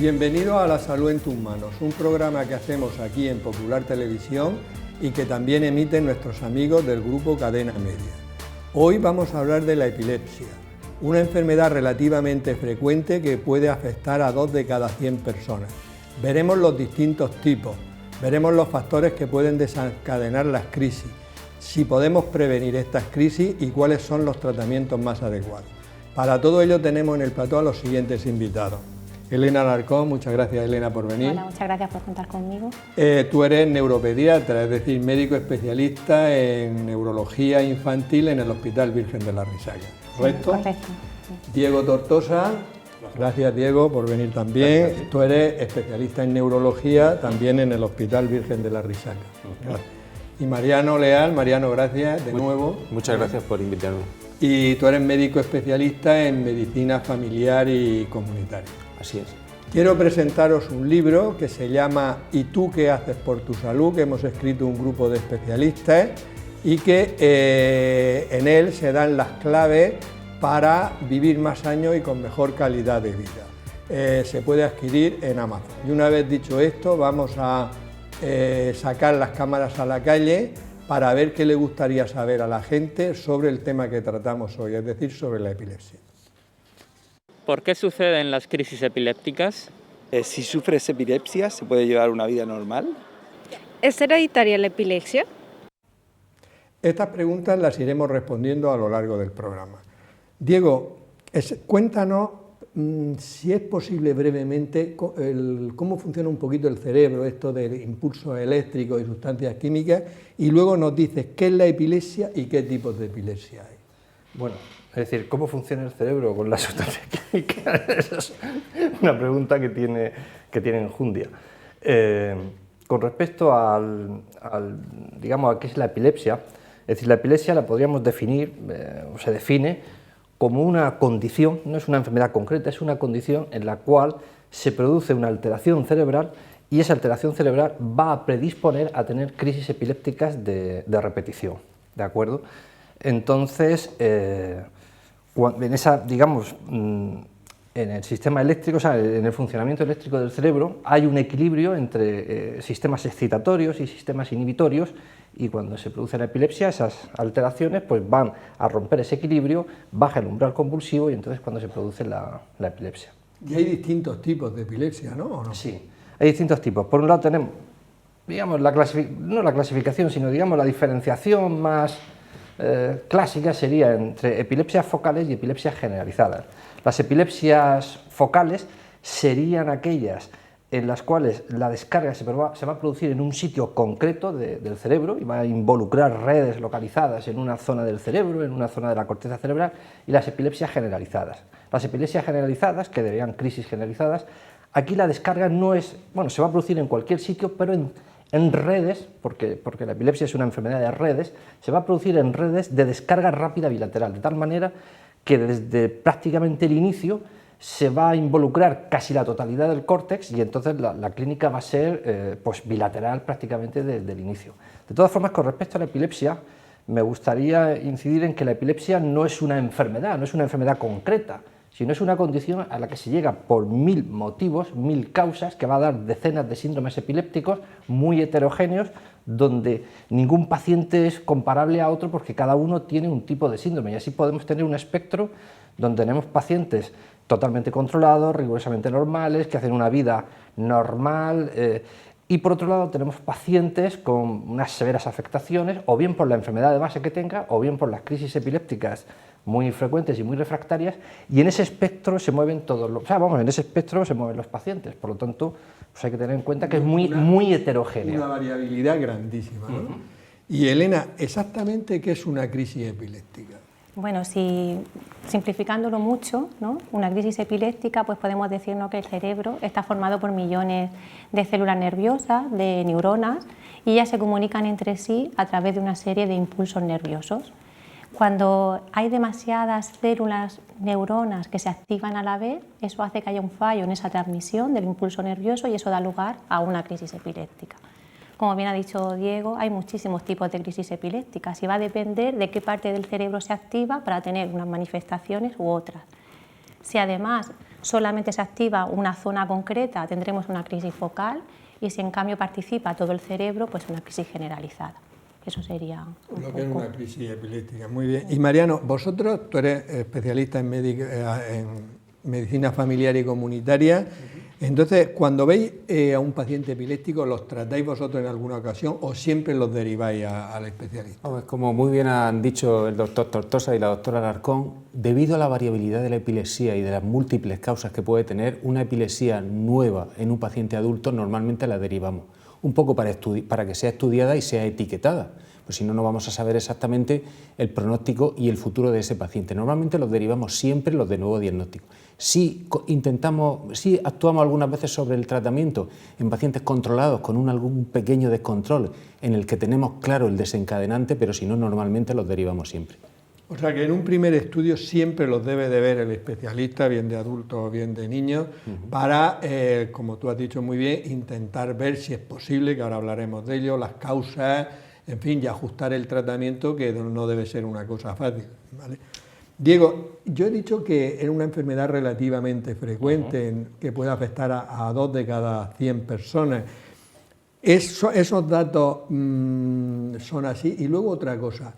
Bienvenido a La Salud en tus manos, un programa que hacemos aquí en Popular Televisión y que también emiten nuestros amigos del grupo Cadena Media. Hoy vamos a hablar de la epilepsia, una enfermedad relativamente frecuente que puede afectar a 2 de cada 100 personas. Veremos los distintos tipos, veremos los factores que pueden desencadenar las crisis, si podemos prevenir estas crisis y cuáles son los tratamientos más adecuados. Para todo ello tenemos en el plató a los siguientes invitados. Elena Alarcón, muchas gracias Elena por venir. Hola, muchas gracias por contar conmigo. Tú eres neuropediatra, es decir, médico especialista en neurología infantil en el Hospital Virgen de la Risaca, ¿correcto? Correcto. Diego Tortosa, gracias Diego por venir también. Gracias. Tú eres especialista en neurología también en el Hospital Virgen de la Risaca. Gracias. Y Mariano Leal, Mariano, gracias de nuevo. Muchas gracias por invitarme. Y tú eres médico especialista en medicina familiar y comunitaria. Así es. Quiero presentaros un libro que se llama ¿Y tú qué haces por tu salud?, que hemos escrito un grupo de especialistas y que en él se dan las claves para vivir más años y con mejor calidad de vida. Se puede adquirir en Amazon. Y una vez dicho esto, vamos a sacar las cámaras a la calle para ver qué le gustaría saber a la gente sobre el tema que tratamos hoy, es decir, sobre la epilepsia. ¿Por qué suceden las crisis epilépticas? Si sufres epilepsia, ¿se puede llevar una vida normal? ¿Es hereditaria la epilepsia? Estas preguntas las iremos respondiendo a lo largo del programa. Diego, cuéntanos si es posible brevemente cómo funciona un poquito el cerebro, esto de impulsos eléctricos y sustancias químicas, y luego nos dices qué es la epilepsia y qué tipos de epilepsia hay. Bueno, es decir, ¿cómo funciona el cerebro con las sustancias químicas? Esa es una pregunta que tiene enjundia. Con respecto digamos, a qué es la epilepsia, es decir, la epilepsia la podríamos definir, o se define, como una condición, no es una enfermedad concreta, es una condición en la cual se produce una alteración cerebral y esa alteración cerebral va a predisponer a tener crisis epilépticas de repetición, ¿de acuerdo? Entonces, en esa, digamos, en el sistema eléctrico, o sea, en el funcionamiento eléctrico del cerebro, hay un equilibrio entre sistemas excitatorios y sistemas inhibitorios, y cuando se produce la epilepsia, esas alteraciones pues van a romper ese equilibrio, baja el umbral convulsivo y entonces cuando se produce la epilepsia. Y hay distintos tipos de epilepsia, ¿no? ¿O no? Sí, hay distintos tipos. Por un lado tenemos, digamos, no la clasificación, sino digamos la diferenciación más clásica sería entre epilepsias focales y epilepsias generalizadas. Las epilepsias focales serían aquellas en las cuales la descarga se va a producir en un sitio concreto del cerebro y va a involucrar redes localizadas en una zona del cerebro, en una zona de la corteza cerebral, y las epilepsias generalizadas. Las epilepsias generalizadas, que deberían crisis generalizadas, aquí la descarga no es, bueno, se va a producir en cualquier sitio, pero en redes, porque la epilepsia es una enfermedad de redes, se va a producir en redes de descarga rápida bilateral, de tal manera que desde prácticamente el inicio se va a involucrar casi la totalidad del córtex y entonces la clínica va a ser pues bilateral prácticamente desde el inicio. De todas formas, con respecto a la epilepsia, me gustaría incidir en que la epilepsia no es una enfermedad, no es una enfermedad concreta, sino es una condición a la que se llega por 1000 motivos, 1000 causas, que va a dar decenas de síndromes epilépticos muy heterogéneos, donde ningún paciente es comparable a otro porque cada uno tiene un tipo de síndrome, y así podemos tener un espectro donde tenemos pacientes totalmente controlados, rigurosamente normales, que hacen una vida normal, y por otro lado tenemos pacientes con unas severas afectaciones, o bien por la enfermedad de base que tenga, o bien por las crisis epilépticas muy frecuentes y muy refractarias, y en ese espectro se mueven en ese espectro se mueven los pacientes, por lo tanto pues hay que tener en cuenta que es muy heterogéneo. Una variabilidad grandísima, ¿no? Y Elena, ¿exactamente qué es una crisis epiléptica? Bueno, simplificándolo mucho, ¿no? Una crisis epiléptica, pues podemos decirnos que el cerebro está formado por millones de células nerviosas, de neuronas, y ellas se comunican entre sí a través de una serie de impulsos nerviosos. Cuando hay demasiadas células, neuronas que se activan a la vez, eso hace que haya un fallo en esa transmisión del impulso nervioso y eso da lugar a una crisis epiléptica. Como bien ha dicho Diego, hay muchísimos tipos de crisis epilépticas y va a depender de qué parte del cerebro se activa para tener unas manifestaciones u otras. Si además solamente se activa una zona concreta, tendremos una crisis focal, y si en cambio participa todo el cerebro, pues una crisis generalizada. Eso sería lo que es una crisis epiléptica. Muy bien. Y Mariano, vosotros, tú eres especialista en medicina familiar y comunitaria. Entonces, cuando veis a un paciente epiléptico, ¿los tratáis vosotros en alguna ocasión o siempre los deriváis al especialista? Como muy bien han dicho el doctor Tortosa y la doctora Alarcón, debido a la variabilidad de la epilepsia y de las múltiples causas que puede tener, una epilepsia nueva en un paciente adulto normalmente la derivamos, un poco para que sea estudiada y sea etiquetada, pues si no, no vamos a saber exactamente el pronóstico y el futuro de ese paciente. Normalmente los derivamos siempre los de nuevo diagnóstico. Sí actuamos algunas veces sobre el tratamiento en pacientes controlados con algún pequeño descontrol en el que tenemos claro el desencadenante, pero si no, normalmente los derivamos siempre. O sea que en un primer estudio siempre los debe de ver el especialista, bien de adultos o bien de niños, para, como tú has dicho muy bien, intentar ver si es posible, que ahora hablaremos de ello, las causas, en fin, y ajustar el tratamiento, que no debe ser una cosa fácil, ¿vale? Diego, yo he dicho que es una enfermedad relativamente frecuente, que puede afectar a 2 de cada 100 personas. Esos datos son así. Y luego otra cosa,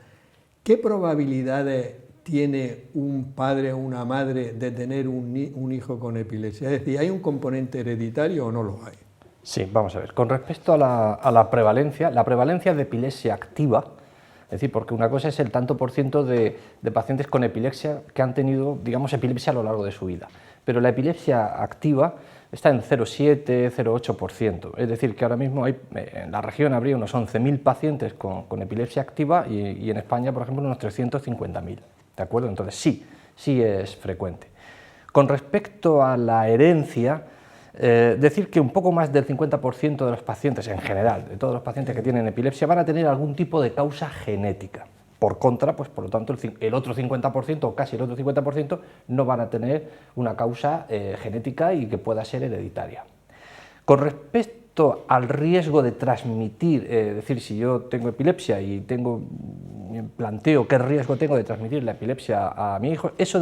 ¿qué probabilidades tiene un padre o una madre de tener un hijo con epilepsia? Es decir, ¿hay un componente hereditario o no lo hay? Sí, vamos a ver. Con respecto a la prevalencia de epilepsia activa, es decir, porque una cosa es el tanto por ciento de pacientes con epilepsia que han tenido, digamos, epilepsia a lo largo de su vida, pero la epilepsia activa está en 0,7, 0,8%, es decir, que ahora mismo en la región habría unos 11.000 pacientes con epilepsia activa y en España, por ejemplo, unos 350.000, ¿de acuerdo? Entonces sí es frecuente. Con respecto a la herencia, decir que un poco más del 50% de los pacientes en general, de todos los pacientes que tienen epilepsia, van a tener algún tipo de causa genética. Por contra, pues por lo tanto el otro 50% o casi el otro 50% no van a tener una causa genética y que pueda ser hereditaria. Con respecto al riesgo de transmitir, es decir, si yo tengo epilepsia y planteo qué riesgo tengo de transmitir la epilepsia a mi hijo, eso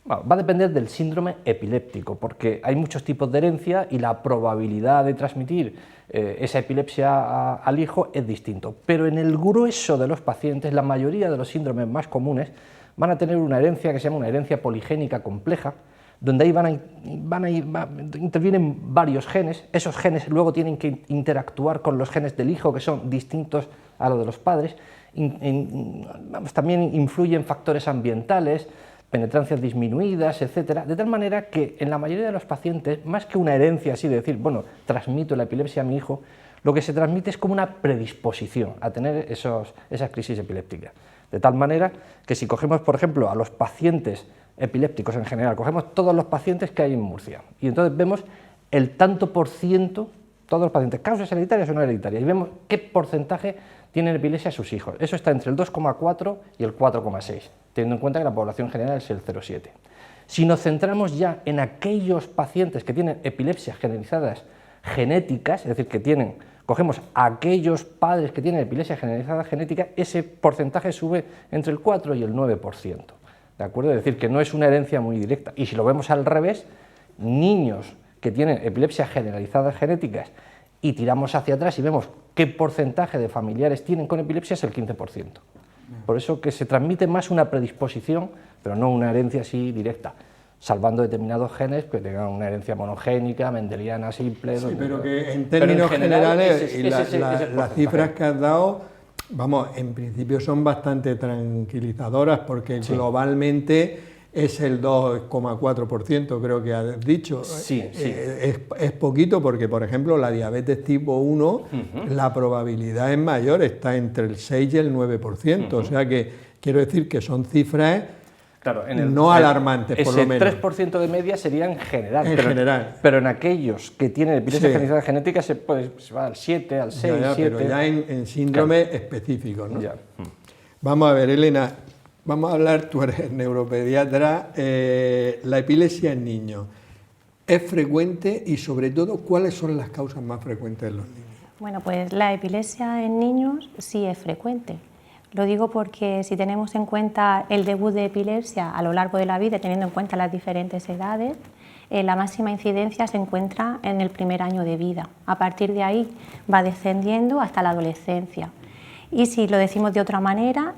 va a depender del síndrome epiléptico, porque hay muchos tipos de herencia y la probabilidad de transmitir esa epilepsia al hijo es distinto. Pero en el grueso de los pacientes, la mayoría de los síndromes más comunes van a tener una herencia que se llama una herencia poligénica compleja, donde ahí intervienen varios genes. Esos genes luego tienen que interactuar con los genes del hijo, que son distintos a los de los padres. También influyen factores ambientales, penetrancias disminuidas, etcétera, de tal manera que en la mayoría de los pacientes, más que una herencia así de decir, bueno, transmito la epilepsia a mi hijo, lo que se transmite es como una predisposición a tener esas crisis epilépticas. De tal manera que si cogemos, por ejemplo, a los pacientes epilépticos en general, cogemos todos los pacientes que hay en Murcia y entonces vemos el tanto por ciento, todos los pacientes, causas hereditarias o no hereditarias, y vemos qué porcentaje tienen epilepsia sus hijos. Eso está entre el 2,4 y el 4,6, teniendo en cuenta que la población general es el 0,7. Si nos centramos ya en aquellos pacientes que tienen epilepsias generalizadas genéticas, es decir, cogemos a aquellos padres que tienen epilepsia generalizada genética, ese porcentaje sube entre el 4 y el 9%, ¿de acuerdo? Es decir, que no es una herencia muy directa. Y si lo vemos al revés, niños que tienen epilepsias generalizadas genéticas y tiramos hacia atrás y vemos qué porcentaje de familiares tienen con epilepsia, es el 15%. Por eso que se transmite más una predisposición, pero no una herencia así directa, salvando determinados genes que tengan una herencia monogénica, mendeliana simple. Sí, pero que en términos generales, las cifras que has dado, vamos, en principio son bastante tranquilizadoras, porque globalmente es el 2,4%, creo que has dicho. Sí. Es poquito porque, por ejemplo, la diabetes tipo 1, la probabilidad es mayor, está entre el 6 y el 9%, o sea que quiero decir que son cifras no alarmantes, por lo menos. Ese 3% de media sería en general. General. Pero en aquellos que tienen epilepsia generalizada genética se va al 7, al 6, 7... Pero ya en síndromes específicos, ¿no? Ya. Vamos a ver, Elena, vamos a hablar, tú eres neuropediatra, la epilepsia en niños. ¿Es frecuente y, sobre todo, cuáles son las causas más frecuentes en los niños? Bueno, pues la epilepsia en niños sí es frecuente. Lo digo porque si tenemos en cuenta el debut de epilepsia a lo largo de la vida, teniendo en cuenta las diferentes edades, la máxima incidencia se encuentra en el primer año de vida. A partir de ahí va descendiendo hasta la adolescencia. Y si lo decimos de otra manera,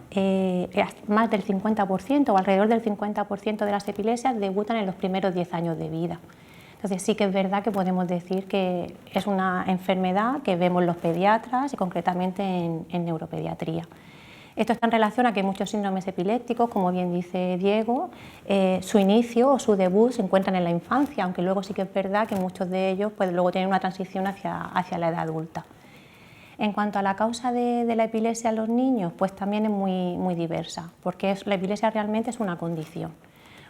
más del 50% o alrededor del 50% de las epilepsias debutan en los primeros 10 años de vida. Entonces sí que es verdad que podemos decir que es una enfermedad que vemos los pediatras y concretamente en neuropediatría. Esto está en relación a que muchos síndromes epilépticos, como bien dice Diego, su inicio o su debut se encuentran en la infancia, aunque luego sí que es verdad que muchos de ellos pues, luego tienen una transición hacia la edad adulta. En cuanto a la causa de la epilepsia en los niños, pues también es muy diversa, porque la epilepsia realmente es una condición.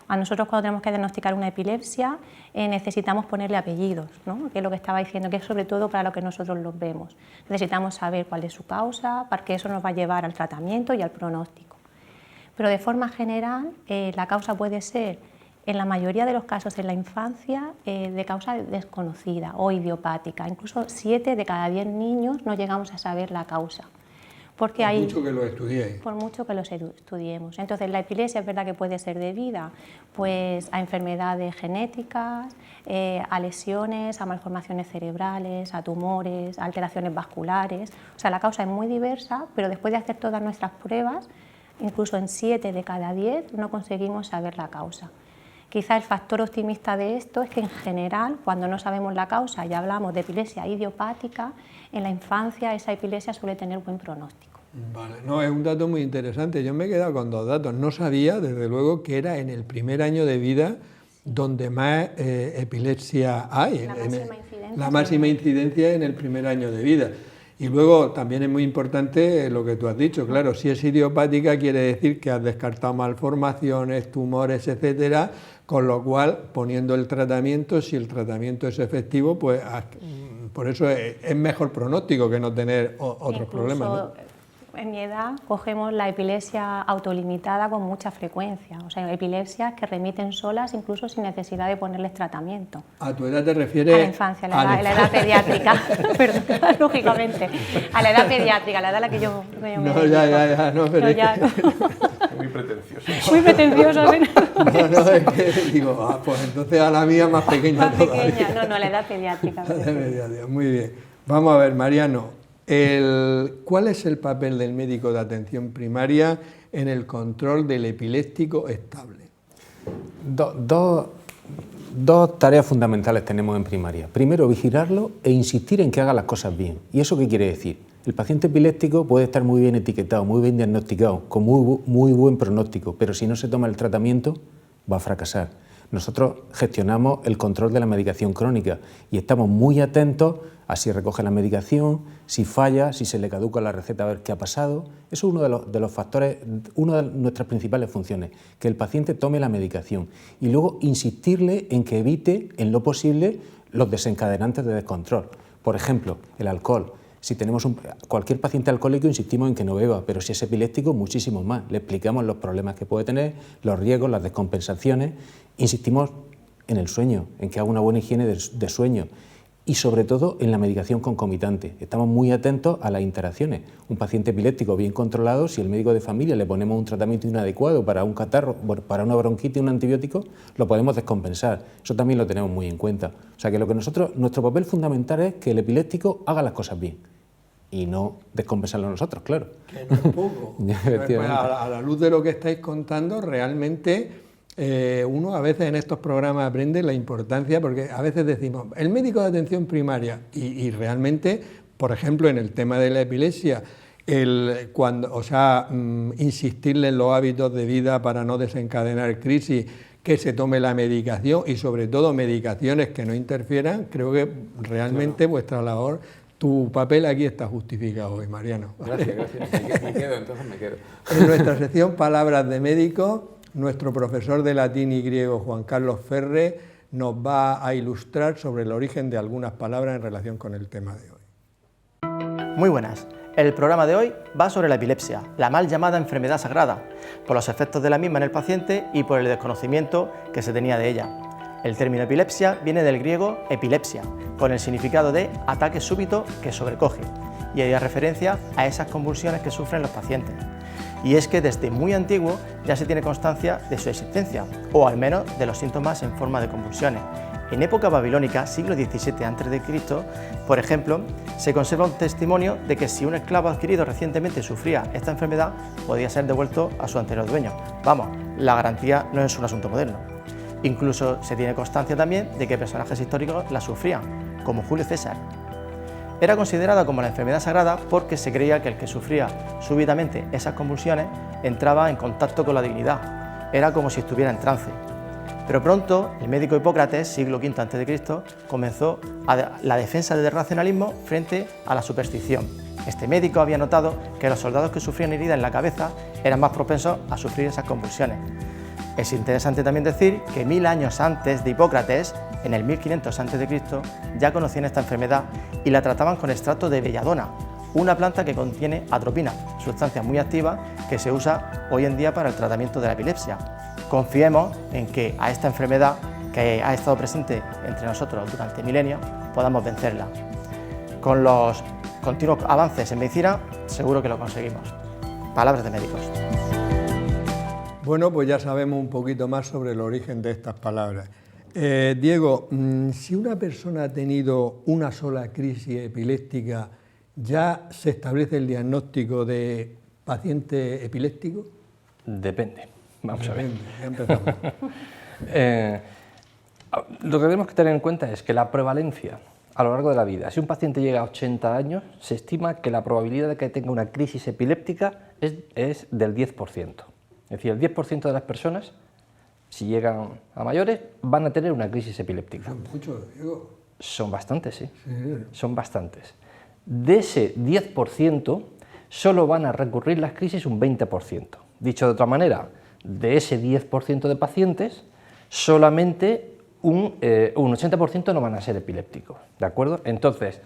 A nosotros cuando tenemos que diagnosticar una epilepsia necesitamos ponerle apellidos, ¿no? Que es lo que estaba diciendo, que es sobre todo para lo que nosotros los vemos. Necesitamos saber cuál es su causa, porque eso nos va a llevar al tratamiento y al pronóstico. Pero de forma general la causa puede ser, en la mayoría de los casos en la infancia, de causa desconocida o idiopática. Incluso 7 de cada 10 niños no llegamos a saber la causa. Porque por mucho que lo estudiéis. Por mucho que lo estudiemos. Entonces, la epilepsia es verdad que puede ser debida pues, a enfermedades genéticas, a lesiones, a malformaciones cerebrales, a tumores, a alteraciones vasculares. O sea, la causa es muy diversa, pero después de hacer todas nuestras pruebas, incluso en 7 de cada 10 no conseguimos saber la causa. Quizá el factor optimista de esto es que en general, cuando no sabemos la causa y hablamos de epilepsia idiopática, en la infancia esa epilepsia suele tener buen pronóstico. Vale, no, es un dato muy interesante. Yo me he quedado con 2 datos. No sabía, desde luego, que era en el primer año de vida donde más epilepsia hay. La máxima incidencia en el primer año de vida. Y luego también es muy importante lo que tú has dicho, claro, si es idiopática quiere decir que has descartado malformaciones, tumores, etcétera, con lo cual poniendo el tratamiento, si el tratamiento es efectivo, pues por eso es mejor pronóstico que no tener otros problemas, ¿no? En mi edad cogemos la epilepsia autolimitada con mucha frecuencia, o sea, epilepsias que remiten solas incluso sin necesidad de ponerles tratamiento. ¿A tu edad te refieres? A la infancia, a la edad pediátrica, perdón, lógicamente, a la edad pediátrica, la edad a la que yo me no, ya, no, pero ya, no. Muy pretencioso. Muy pretencioso, ¿sí? No, es que digo, pues entonces a la mía más pequeña más todavía. Pequeña, no, la edad pediátrica. Muy bien. Vamos a ver, Mariano. ¿Cuál es el papel del médico de atención primaria en el control del epiléptico estable? Dos tareas fundamentales tenemos en primaria. Primero, vigilarlo e insistir en que haga las cosas bien. ¿Y eso qué quiere decir? El paciente epiléptico puede estar muy bien etiquetado, muy bien diagnosticado, con muy buen pronóstico, pero si no se toma el tratamiento, va a fracasar. Nosotros gestionamos el control de la medicación crónica y estamos muy atentos a si recoge la medicación, si falla, si se le caduca la receta, a ver qué ha pasado. Eso es uno de los factores, una de nuestras principales funciones, que el paciente tome la medicación y luego insistirle en que evite, en lo posible, los desencadenantes de descontrol. Por ejemplo, el alcohol. Si tenemos cualquier paciente alcohólico, insistimos en que no beba, pero si es epiléptico, muchísimo más. Le explicamos los problemas que puede tener, los riesgos, las descompensaciones. Insistimos en el sueño, en que haga una buena higiene de sueño y sobre todo en la medicación concomitante. Estamos muy atentos a las interacciones. Un paciente epiléptico bien controlado, si el médico de familia le ponemos un tratamiento inadecuado para un catarro, para una bronquitis, un antibiótico, lo podemos descompensar. Eso también lo tenemos muy en cuenta. O sea que nuestro papel fundamental es que el epiléptico haga las cosas bien y no descompensarlo nosotros, claro. Que no es poco. Pues a la luz de lo que estáis contando, realmente uno a veces en estos programas aprende la importancia, porque a veces decimos, el médico de atención primaria, y realmente, por ejemplo, en el tema de la epilepsia, insistirle en los hábitos de vida para no desencadenar crisis, que se tome la medicación y sobre todo medicaciones que no interfieran, creo que realmente vuestra labor, tu papel aquí está justificado hoy, Mariano. Gracias. Me quedo. En nuestra sección Palabras de Médico, nuestro profesor de latín y griego, Juan Carlos Ferre, nos va a ilustrar sobre el origen de algunas palabras en relación con el tema de hoy. Muy buenas. El programa de hoy va sobre la epilepsia, la mal llamada enfermedad sagrada, por los efectos de la misma en el paciente y por el desconocimiento que se tenía de ella. El término epilepsia viene del griego epilepsia, con el significado de ataque súbito que sobrecoge, y haría referencia a esas convulsiones que sufren los pacientes. Y es que desde muy antiguo ya se tiene constancia de su existencia, o al menos de los síntomas en forma de convulsiones. En época babilónica, siglo XVII a.C., por ejemplo, se conserva un testimonio de que si un esclavo adquirido recientemente sufría esta enfermedad, podía ser devuelto a su anterior dueño. Vamos, la garantía no es un asunto moderno. Incluso se tiene constancia también de que personajes históricos la sufrían, como Julio César. Era considerada como la enfermedad sagrada porque se creía que el que sufría súbitamente esas convulsiones entraba en contacto con la divinidad. Era como si estuviera en trance. Pero pronto el médico Hipócrates, siglo V a.C., comenzó la defensa del racionalismo frente a la superstición. Este médico había notado que los soldados que sufrían heridas en la cabeza eran más propensos a sufrir esas convulsiones. Es interesante también decir que 1000 años antes de Hipócrates, en el 1500 a.C., ya conocían esta enfermedad y la trataban con extracto de belladona, una planta que contiene atropina, sustancia muy activa que se usa hoy en día para el tratamiento de la epilepsia. Confiemos en que a esta enfermedad que ha estado presente entre nosotros durante milenios podamos vencerla. Con los continuos avances en medicina seguro que lo conseguimos. Palabras de médicos. Bueno, pues ya sabemos un poquito más sobre el origen de estas palabras. Diego, si una persona ha tenido una sola crisis epiléptica, ¿ya se establece el diagnóstico de paciente epiléptico? Depende. Vamos a ver. Ya empezamos. Lo que tenemos que tener en cuenta es que la prevalencia a lo largo de la vida, si un paciente llega a 80 años, se estima que la probabilidad de que tenga una crisis epiléptica es del 10%. Es decir, el 10% de las personas, si llegan a mayores, van a tener una crisis epiléptica. Son muchos, Diego. Son bastantes, sí. Sí. Son bastantes. De ese 10%, solo van a recurrir las crisis un 20%. Dicho de otra manera, de ese 10% de pacientes, solamente un 80% no van a ser epilépticos, ¿de acuerdo? Entonces,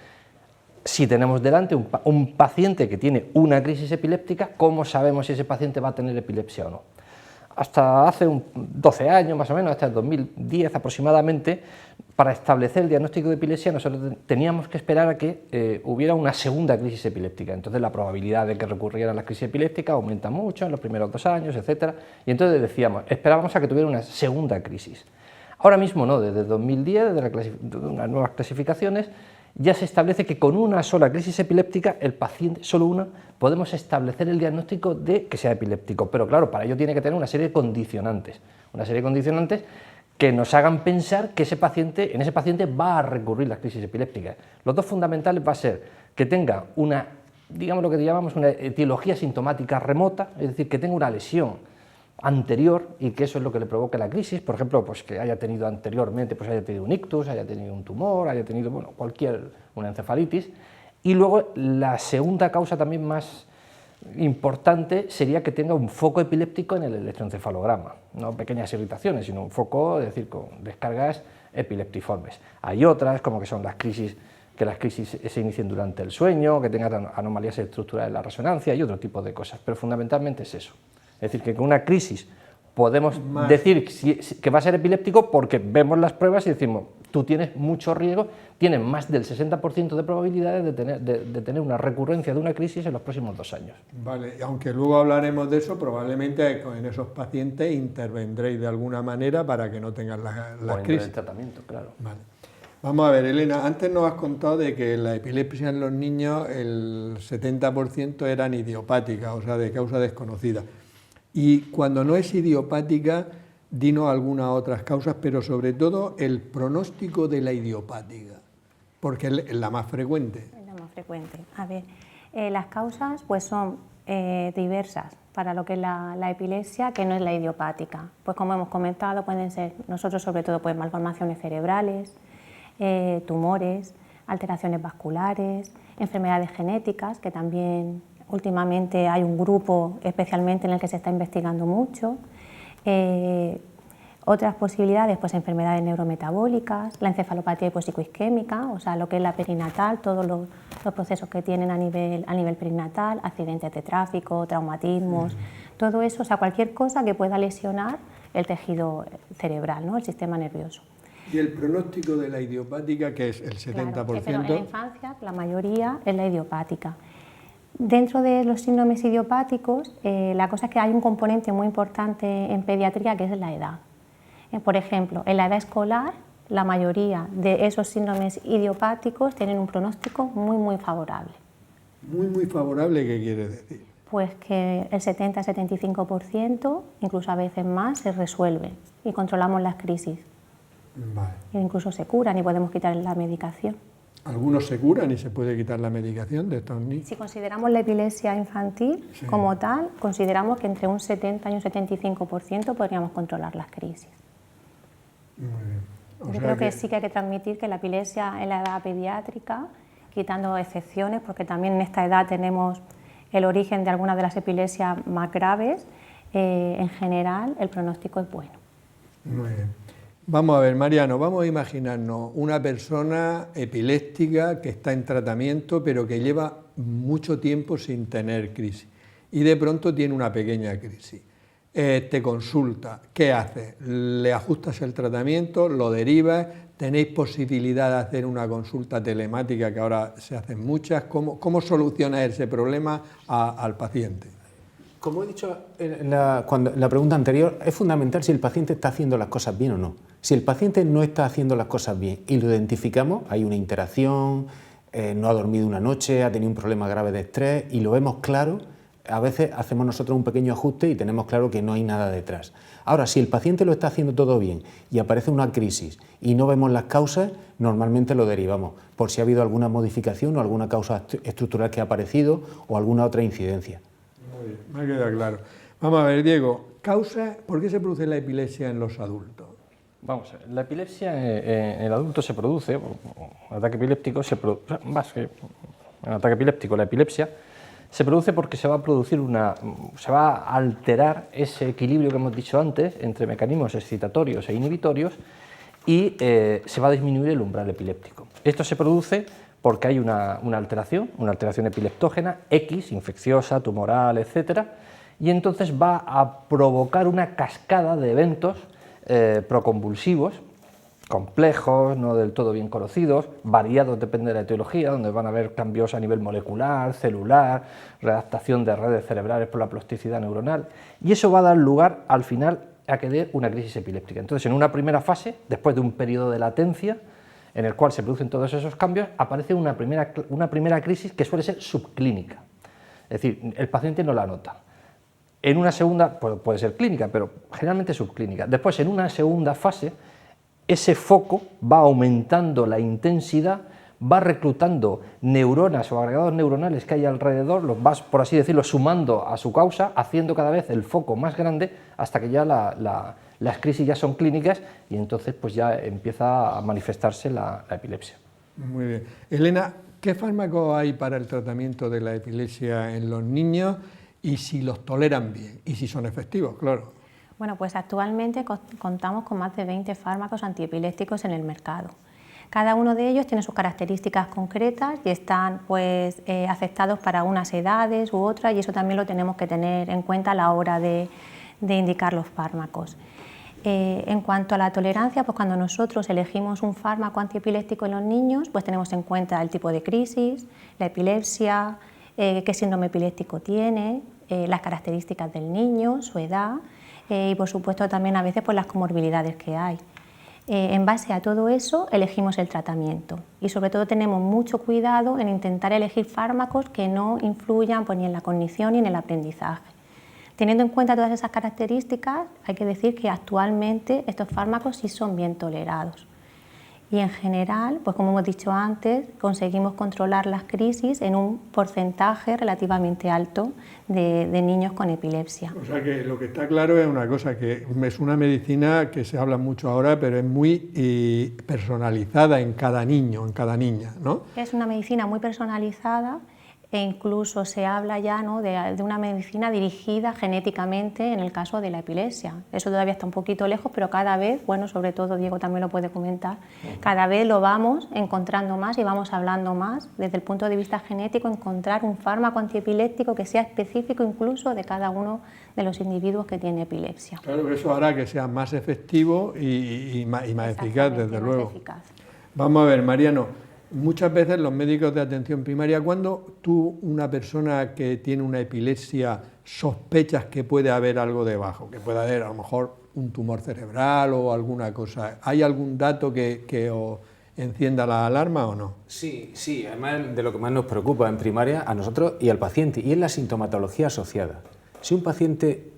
si tenemos delante un paciente que tiene una crisis epiléptica, ¿cómo sabemos si ese paciente va a tener epilepsia o no? Hasta hace 12 años más o menos, hasta el 2010 aproximadamente, para establecer el diagnóstico de epilepsia nosotros teníamos que esperar a que hubiera una segunda crisis epiléptica. Entonces la probabilidad de que recurrieran a la crisis epiléptica aumenta mucho en los primeros 2 años, etc. Y entonces decíamos, esperábamos a que tuviera una segunda crisis. Ahora mismo no, desde 2010, desde unas nuevas clasificaciones, ya se establece que con una sola crisis epiléptica, el paciente, solo una, podemos establecer el diagnóstico de que sea epiléptico, pero claro, para ello tiene que tener una serie de condicionantes que nos hagan pensar que en ese paciente va a recurrir las crisis epilépticas. Los dos fundamentales va a ser que tenga una, digamos lo que llamamos una etiología sintomática remota, es decir, que tenga una lesión anterior y que eso es lo que le provoca la crisis, por ejemplo, pues que haya tenido anteriormente, pues haya tenido un ictus, haya tenido un tumor, haya tenido, bueno, una encefalitis. Y luego la segunda causa también más importante sería que tenga un foco epiléptico en el electroencefalograma, no pequeñas irritaciones, sino un foco, es decir, con descargas epileptiformes. Hay otras, como que son que las crisis se inicien durante el sueño, que tengan anomalías estructurales en la resonancia y otro tipo de cosas, pero fundamentalmente es eso. Es decir, que con una crisis podemos decir que va a ser epiléptico porque vemos las pruebas y decimos, tú tienes mucho riesgo, tienes más del 60% de probabilidades de tener una recurrencia de una crisis en los próximos 2 años. Vale, y aunque luego hablaremos de eso, probablemente en esos pacientes intervendréis de alguna manera para que no tengan las crisis. El tratamiento, claro. Vale. Vamos a ver, Elena, antes nos has contado de que la epilepsia en los niños, el 70% eran idiopáticas, o sea, de causa desconocida. Y cuando no es idiopática, dinos algunas otras causas, pero sobre todo el pronóstico de la idiopática, porque es la más frecuente. Es la más frecuente. A ver, las causas pues son diversas para lo que es la epilepsia, que no es la idiopática. Pues como hemos comentado, pueden ser, nosotros sobre todo, pues malformaciones cerebrales, tumores, alteraciones vasculares, enfermedades genéticas, que también últimamente hay un grupo especialmente en el que se está investigando mucho. Otras posibilidades, pues enfermedades neurometabólicas, la encefalopatía hipopsicoisquémica, o sea, lo que es la perinatal, todos los procesos que tienen a nivel perinatal, accidentes de tráfico, traumatismos, todo eso, o sea, cualquier cosa que pueda lesionar el tejido cerebral, ¿no?, el sistema nervioso. ¿Y el pronóstico de la idiopática, que es el 70%? Claro, pero en la infancia la mayoría es la idiopática. Dentro de los síndromes idiopáticos, la cosa es que hay un componente muy importante en pediatría que es la edad. Por ejemplo, en la edad escolar, la mayoría de esos síndromes idiopáticos tienen un pronóstico muy favorable. Muy favorable, ¿qué quiere decir? Pues que el 70-75%, incluso a veces más, se resuelve y controlamos las crisis. Vale. E incluso se curan y podemos quitar la medicación. Algunos se curan y se puede quitar la medicación de estos niños. Si consideramos la epilepsia infantil como tal, consideramos que entre un 70 y un 75% podríamos controlar las crisis. Muy bien. Yo creo que sí que hay que transmitir que la epilepsia en la edad pediátrica, quitando excepciones, porque también en esta edad tenemos el origen de algunas de las epilepsias más graves, en general el pronóstico es bueno. Muy bien. Vamos a ver, Mariano, vamos a imaginarnos una persona epiléptica que está en tratamiento pero que lleva mucho tiempo sin tener crisis y de pronto tiene una pequeña crisis. Te consulta, ¿qué haces? ¿Le ajustas el tratamiento? ¿Lo derivas? ¿Tenéis posibilidad de hacer una consulta telemática que ahora se hacen muchas? ¿Cómo solucionas ese problema al paciente? Como he dicho en la pregunta anterior, es fundamental si el paciente está haciendo las cosas bien o no. Si el paciente no está haciendo las cosas bien y lo identificamos, hay una interacción, no ha dormido una noche, ha tenido un problema grave de estrés y lo vemos claro, a veces hacemos nosotros un pequeño ajuste y tenemos claro que no hay nada detrás. Ahora, si el paciente lo está haciendo todo bien y aparece una crisis y no vemos las causas, normalmente lo derivamos por si ha habido alguna modificación o alguna causa estructural que ha aparecido o alguna otra incidencia. Muy bien, me ha quedado claro. Vamos a ver, Diego, ¿por qué se produce la epilepsia en los adultos? Vamos a ver, la epilepsia en el adulto se produce, un ataque epiléptico la epilepsia se produce porque se va a alterar ese equilibrio que hemos dicho antes entre mecanismos excitatorios e inhibitorios y se va a disminuir el umbral epiléptico. Esto se produce porque hay una alteración epileptógena X, infecciosa, tumoral, etc. Y entonces va a provocar una cascada de eventos proconvulsivos, complejos, no del todo bien conocidos, variados depende de la etiología, donde van a haber cambios a nivel molecular, celular, readaptación de redes cerebrales por la plasticidad neuronal, y eso va a dar lugar al final a que dé una crisis epiléptica. Entonces, en una primera fase, después de un periodo de latencia, en el cual se producen todos esos cambios, aparece una primera crisis que suele ser subclínica, es decir, el paciente no la nota. En una segunda, puede ser clínica, pero generalmente subclínica. Después, en una segunda fase, ese foco va aumentando la intensidad, va reclutando neuronas o agregados neuronales que hay alrededor, los vas, por así decirlo, sumando a su causa, haciendo cada vez el foco más grande hasta que ya las crisis ya son clínicas y entonces pues ya empieza a manifestarse la epilepsia. Muy bien. Elena, ¿qué fármacos hay para el tratamiento de la epilepsia en los niños y si los toleran bien y si son efectivos, claro? Bueno, pues actualmente contamos con más de 20 fármacos antiepilépticos en el mercado. Cada uno de ellos tiene sus características concretas y están pues, aceptados para unas edades u otras y eso también lo tenemos que tener en cuenta a la hora de indicar los fármacos. En cuanto a la tolerancia, pues cuando nosotros elegimos un fármaco antiepiléptico en los niños, pues tenemos en cuenta el tipo de crisis, la epilepsia, qué síndrome epiléptico tiene, las características del niño, su edad y por supuesto también a veces pues, las comorbilidades que hay. En base a todo eso elegimos el tratamiento y sobre todo tenemos mucho cuidado en intentar elegir fármacos que no influyan pues, ni en la cognición ni en el aprendizaje. Teniendo en cuenta todas esas características, hay que decir que actualmente estos fármacos sí son bien tolerados. Y en general, pues como hemos dicho antes, conseguimos controlar las crisis en un porcentaje relativamente alto de niños con epilepsia. O sea que lo que está claro es una cosa, que es una medicina que se habla mucho ahora, pero es muy personalizada en cada niño, en cada niña, ¿no? Es una medicina muy personalizada e incluso se habla ya ¿no? de una medicina dirigida genéticamente en el caso de la epilepsia. Eso todavía está un poquito lejos, pero cada vez, bueno, sobre todo Diego también lo puede comentar, cada vez lo vamos encontrando más y vamos hablando más desde el punto de vista genético, encontrar un fármaco antiepiléptico que sea específico incluso de cada uno de los individuos que tiene epilepsia. Claro, eso hará que sea más efectivo y más eficaz, desde luego. Eficaz. Vamos a ver, Mariano, muchas veces los médicos de atención primaria, cuando tú, una persona que tiene una epilepsia, sospechas que puede haber algo debajo, que puede haber a lo mejor un tumor cerebral o alguna cosa, ¿hay algún dato que os encienda la alarma o no? Sí, sí, además de lo que más nos preocupa en primaria a nosotros y al paciente, y es la sintomatología asociada. Si un paciente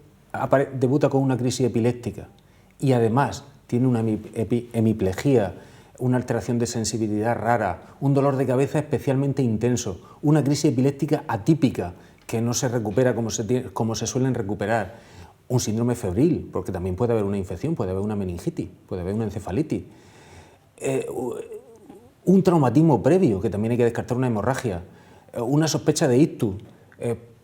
debuta con una crisis epiléptica y además tiene una hemiplegia, una alteración de sensibilidad rara, un dolor de cabeza especialmente intenso, una crisis epiléptica atípica que no se recupera como se suelen recuperar, un síndrome febril, porque también puede haber una infección, puede haber una meningitis, puede haber una encefalitis, un traumatismo previo, que también hay que descartar una hemorragia, una sospecha de ictus,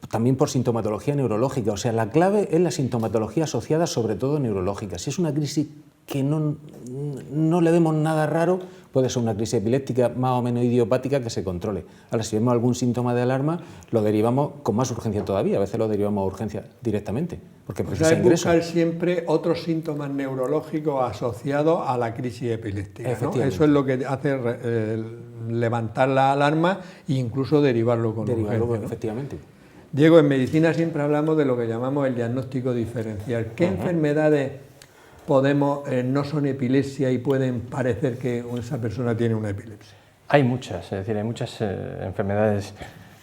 también por sintomatología neurológica. O sea, la clave es la sintomatología asociada, sobre todo neurológica. Si es una crisis que no le vemos nada raro, puede ser una crisis epiléptica más o menos idiopática que se controle. Ahora, si vemos algún síntoma de alarma, lo derivamos con más urgencia todavía, a veces lo derivamos a urgencia directamente, porque precisa ingreso. Buscar siempre otros síntomas neurológicos asociados a la crisis epiléptica, ¿no? Eso es lo que hace levantar la alarma e incluso derivarlo con urgencia, ¿no? Efectivamente. Diego, en medicina siempre hablamos de lo que llamamos el diagnóstico diferencial. ¿Qué enfermedades no son epilepsia y pueden parecer que esa persona tiene una epilepsia? Hay muchas, es decir, hay muchas enfermedades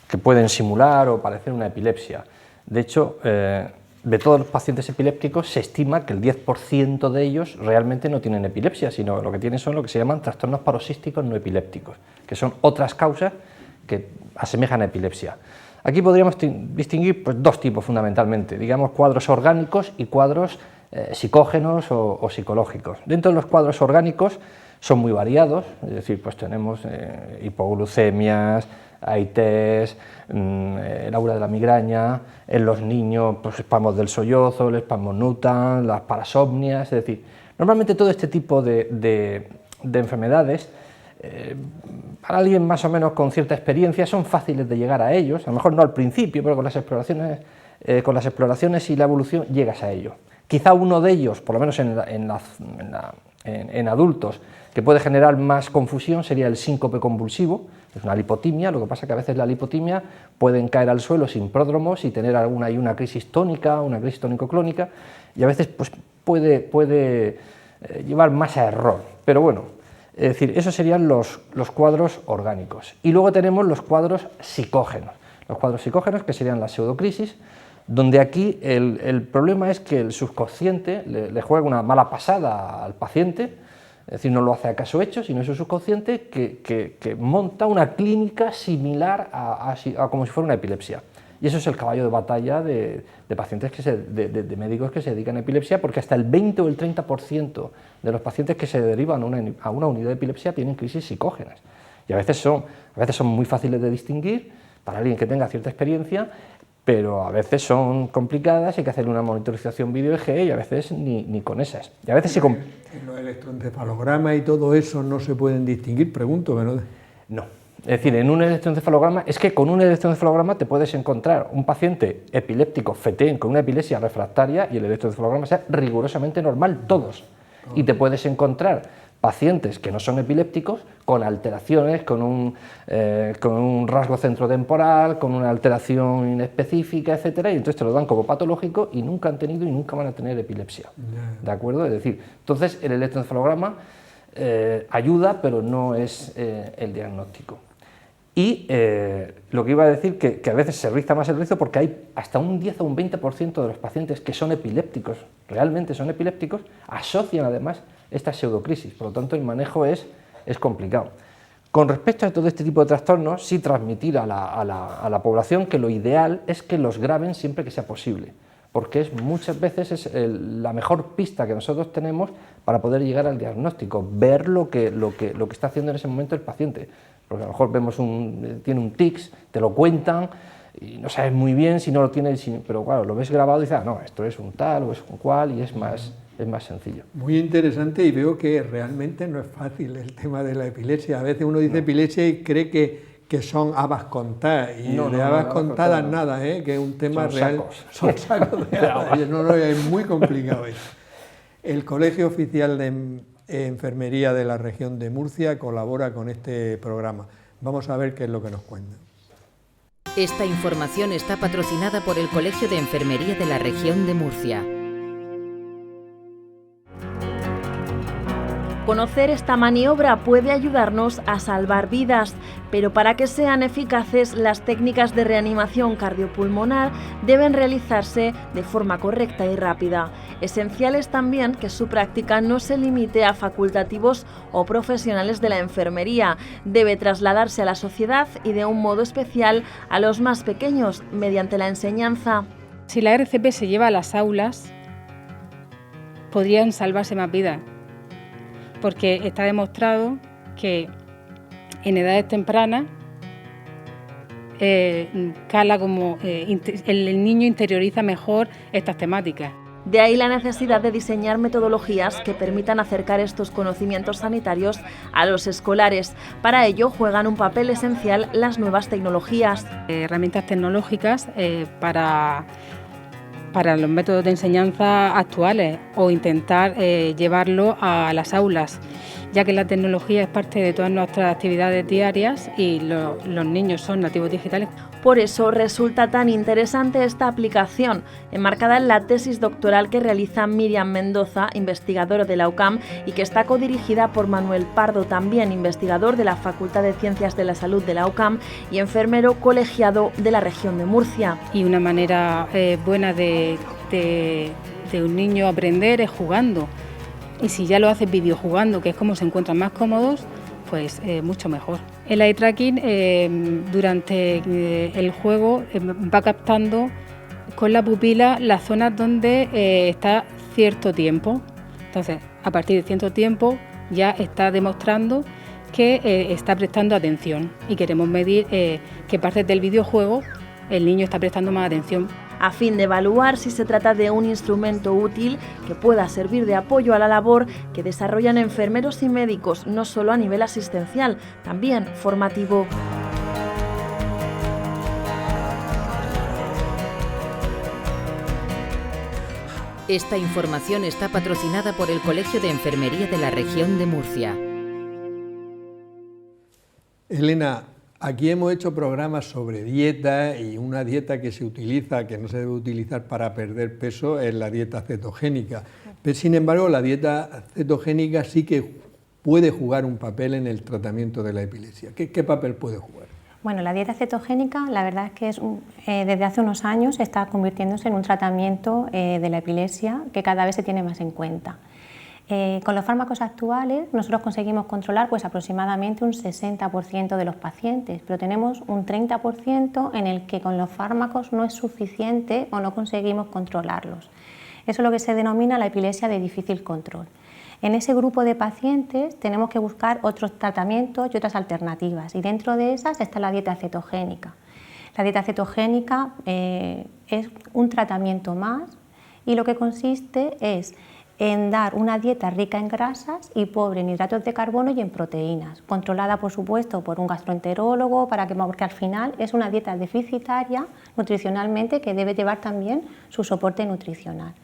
que pueden simular o parecer una epilepsia. De hecho, de todos los pacientes epilépticos se estima que el 10% de ellos realmente no tienen epilepsia, sino lo que tienen son lo que se llaman trastornos paroxísticos no epilépticos, que son otras causas que asemejan a epilepsia. Aquí podríamos distinguir pues, dos tipos fundamentalmente, digamos cuadros orgánicos y cuadros psicógenos o psicológicos. Dentro de los cuadros orgánicos son muy variados, es decir, pues tenemos hipoglucemias, AITs, el aura de la migraña, en los niños pues, espasmos del sollozo, el espasmo nutan, las parasomnias, es decir, normalmente todo este tipo de enfermedades para alguien más o menos con cierta experiencia son fáciles de llegar a ellos, a lo mejor no al principio, pero con las exploraciones y la evolución llegas a ello. Quizá uno de ellos, por lo menos en adultos, que puede generar más confusión sería el síncope convulsivo, es una lipotimia, lo que pasa que a veces la lipotimia pueden caer al suelo sin pródromos y tener una crisis tónica, una crisis tónico-clónica, y a veces pues, puede llevar más a error, pero bueno. Es decir, esos serían los cuadros orgánicos. Y luego tenemos los cuadros psicógenos. Los cuadros psicógenos, que serían las pseudocrisis, donde aquí el problema es que el subconsciente le juega una mala pasada al paciente, es decir, no lo hace a caso hecho, sino es su subconsciente que monta una clínica similar a como si fuera una epilepsia. Y eso es el caballo de batalla de pacientes de médicos que se dedican a epilepsia, porque hasta el 20 o el 30% de los pacientes que se derivan a una unidad de epilepsia tienen crisis psicógenas. Y a veces son muy fáciles de distinguir para alguien que tenga cierta experiencia, pero a veces son complicadas, hay que hacerle una monitorización video-EEG y a veces ni con esas. Y a veces en los electroencefalogramas y todo eso no se pueden distinguir, pregunto, ¿no? No. Es decir, en un electroencefalograma, es que con un electroencefalograma te puedes encontrar un paciente epiléptico FETEN con una epilepsia refractaria y el electroencefalograma sea rigurosamente normal, todos. Y te puedes encontrar pacientes que no son epilépticos con alteraciones, con un rasgo centrotemporal, con una alteración inespecífica, etcétera, y entonces te lo dan como patológico y nunca han tenido y nunca van a tener epilepsia. ¿De acuerdo? Es decir, entonces el electroencefalograma ayuda, pero no es el diagnóstico. Y lo que iba a decir, que a veces se riza más el rizo porque hay hasta un 10 o un 20% de los pacientes que son epilépticos, realmente son epilépticos, asocian además estas pseudocrisis, por lo tanto el manejo es complicado. Con respecto a todo este tipo de trastornos, sí transmitir a la población que lo ideal es que los graben siempre que sea posible, porque muchas veces es la mejor pista que nosotros tenemos para poder llegar al diagnóstico, ver lo que está haciendo en ese momento el paciente. Porque a lo mejor vemos tiene un tics, te lo cuentan y no sabes muy bien si no lo tiene, pero claro, lo ves grabado y dices, no, esto es un tal o es un cual, y es más sencillo. Muy interesante, y veo que realmente no es fácil el tema de la epilepsia. A veces uno dice epilepsia y cree que son habas contadas, y de habas contadas nada, que es un tema real. Son sacos de habas. No, es muy complicado eso. El Colegio Oficial Enfermería de la región de Murcia colabora con este programa. Vamos a ver qué es lo que nos cuentan. Esta información está patrocinada por el Colegio de Enfermería de la región de Murcia. Conocer esta maniobra puede ayudarnos a salvar vidas, pero para que sean eficaces, las técnicas de reanimación cardiopulmonar deben realizarse de forma correcta y rápida. Esencial es también que su práctica no se limite a facultativos o profesionales de la enfermería. Debe trasladarse a la sociedad y de un modo especial a los más pequeños, mediante la enseñanza. Si la RCP se lleva a las aulas, podrían salvarse más vidas, porque está demostrado que en edades tempranas cala como el niño interioriza mejor estas temáticas. De ahí la necesidad de diseñar metodologías que permitan acercar estos conocimientos sanitarios a los escolares. Para ello juegan un papel esencial las nuevas tecnologías. Herramientas tecnológicas para los métodos de enseñanza actuales o intentar llevarlo a las aulas, ya que la tecnología es parte de todas nuestras actividades diarias y los niños son nativos digitales. Por eso resulta tan interesante esta aplicación, enmarcada en la tesis doctoral que realiza Miriam Mendoza, investigadora de la UCAM, y que está codirigida por Manuel Pardo, también investigador de la Facultad de Ciencias de la Salud de la UCAM y enfermero colegiado de la región de Murcia. Y una manera buena de un niño aprender es jugando. Y si ya lo haces videojugando, que es como se encuentran más cómodos, pues mucho mejor. El eye tracking durante el juego va captando con la pupila las zonas donde está cierto tiempo. Entonces, a partir de cierto tiempo ya está demostrando que está prestando atención y queremos medir qué partes del videojuego el niño está prestando más atención, a fin de evaluar si se trata de un instrumento útil que pueda servir de apoyo a la labor que desarrollan enfermeros y médicos, no solo a nivel asistencial, también formativo. Esta información está patrocinada por el Colegio de Enfermería de la región de Murcia. Elena, aquí hemos hecho programas sobre dieta y una dieta que se utiliza, que no se debe utilizar para perder peso, es la dieta cetogénica. Pero, sin embargo, la dieta cetogénica sí que puede jugar un papel en el tratamiento de la epilepsia. ¿Qué papel puede jugar? Bueno, la dieta cetogénica, la verdad es que desde hace unos años está convirtiéndose en un tratamiento de la epilepsia que cada vez se tiene más en cuenta. Con los fármacos actuales nosotros conseguimos controlar pues aproximadamente un 60% de los pacientes, pero tenemos un 30% en el que con los fármacos no es suficiente o no conseguimos controlarlos. Eso es lo que se denomina la epilepsia de difícil control. En ese grupo de pacientes tenemos que buscar otros tratamientos y otras alternativas, y dentro de esas está la dieta cetogénica. La dieta cetogénica es un tratamiento más y lo que consiste es en dar una dieta rica en grasas y pobre en hidratos de carbono y en proteínas, controlada por supuesto por un gastroenterólogo, porque al final es una dieta deficitaria nutricionalmente que debe llevar también su soporte nutricional.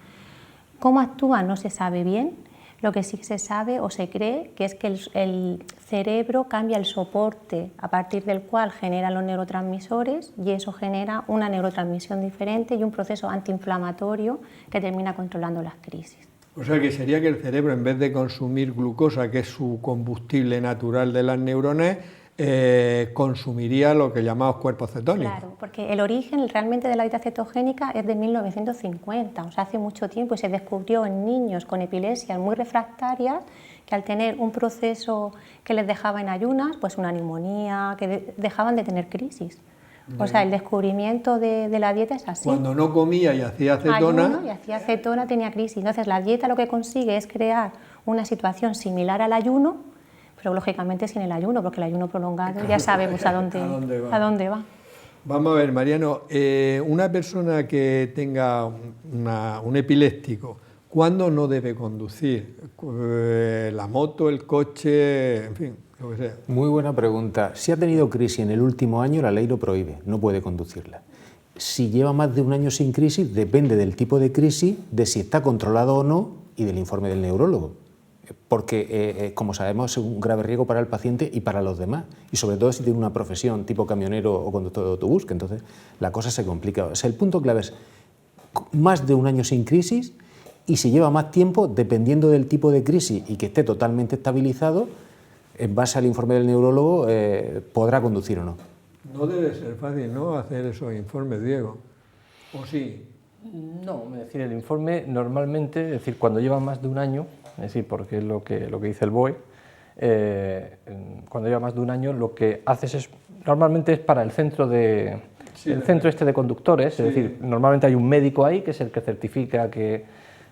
¿Cómo actúa? No se sabe bien. Lo que sí se sabe o se cree que es que el cerebro cambia el soporte a partir del cual genera los neurotransmisores y eso genera una neurotransmisión diferente y un proceso antiinflamatorio que termina controlando las crisis. O sea que sería que el cerebro, en vez de consumir glucosa, que es su combustible natural de las neuronas, consumiría lo que llamamos cuerpos cetónicos. Claro, porque el origen realmente de la dieta cetogénica es de 1950, o sea, hace mucho tiempo, y se descubrió en niños con epilepsias muy refractarias que al tener un proceso que les dejaba en ayunas, pues una neumonía, que dejaban de tener crisis. O sea, el descubrimiento de la dieta es así. Cuando no comía y hacía acetona... Ayuno y hacía acetona tenía crisis. Entonces, la dieta lo que consigue es crear una situación similar al ayuno, pero lógicamente sin el ayuno, porque el ayuno prolongado ya sabemos a dónde va. Vamos a ver, Mariano, una persona que tenga un epiléptico, ¿cuándo no debe conducir? ¿La moto, el coche, en fin, lo que sea? Muy buena pregunta. Si ha tenido crisis en el último año, la ley lo prohíbe, no puede conducirla. Si lleva más de un año sin crisis, depende del tipo de crisis, de si está controlado o no y del informe del neurólogo. porque, como sabemos, es un grave riesgo para el paciente y para los demás, y sobre todo si tiene una profesión tipo camionero o conductor de autobús, que entonces la cosa se complica. O sea, el punto clave es más de un año sin crisis, y si lleva más tiempo, dependiendo del tipo de crisis y que esté totalmente estabilizado, en base al informe del neurólogo, podrá conducir o no. No debe ser fácil, ¿no?, hacer esos informes, Diego. ¿O sí? No, es decir, el informe normalmente, es decir, cuando lleva más de un año, es decir, porque es lo que dice el BOE, cuando lleva más de un año, lo que haces es, normalmente es para el centro de... Sí, el centro este de conductores, sí. Es decir, normalmente hay un médico ahí que es el que certifica que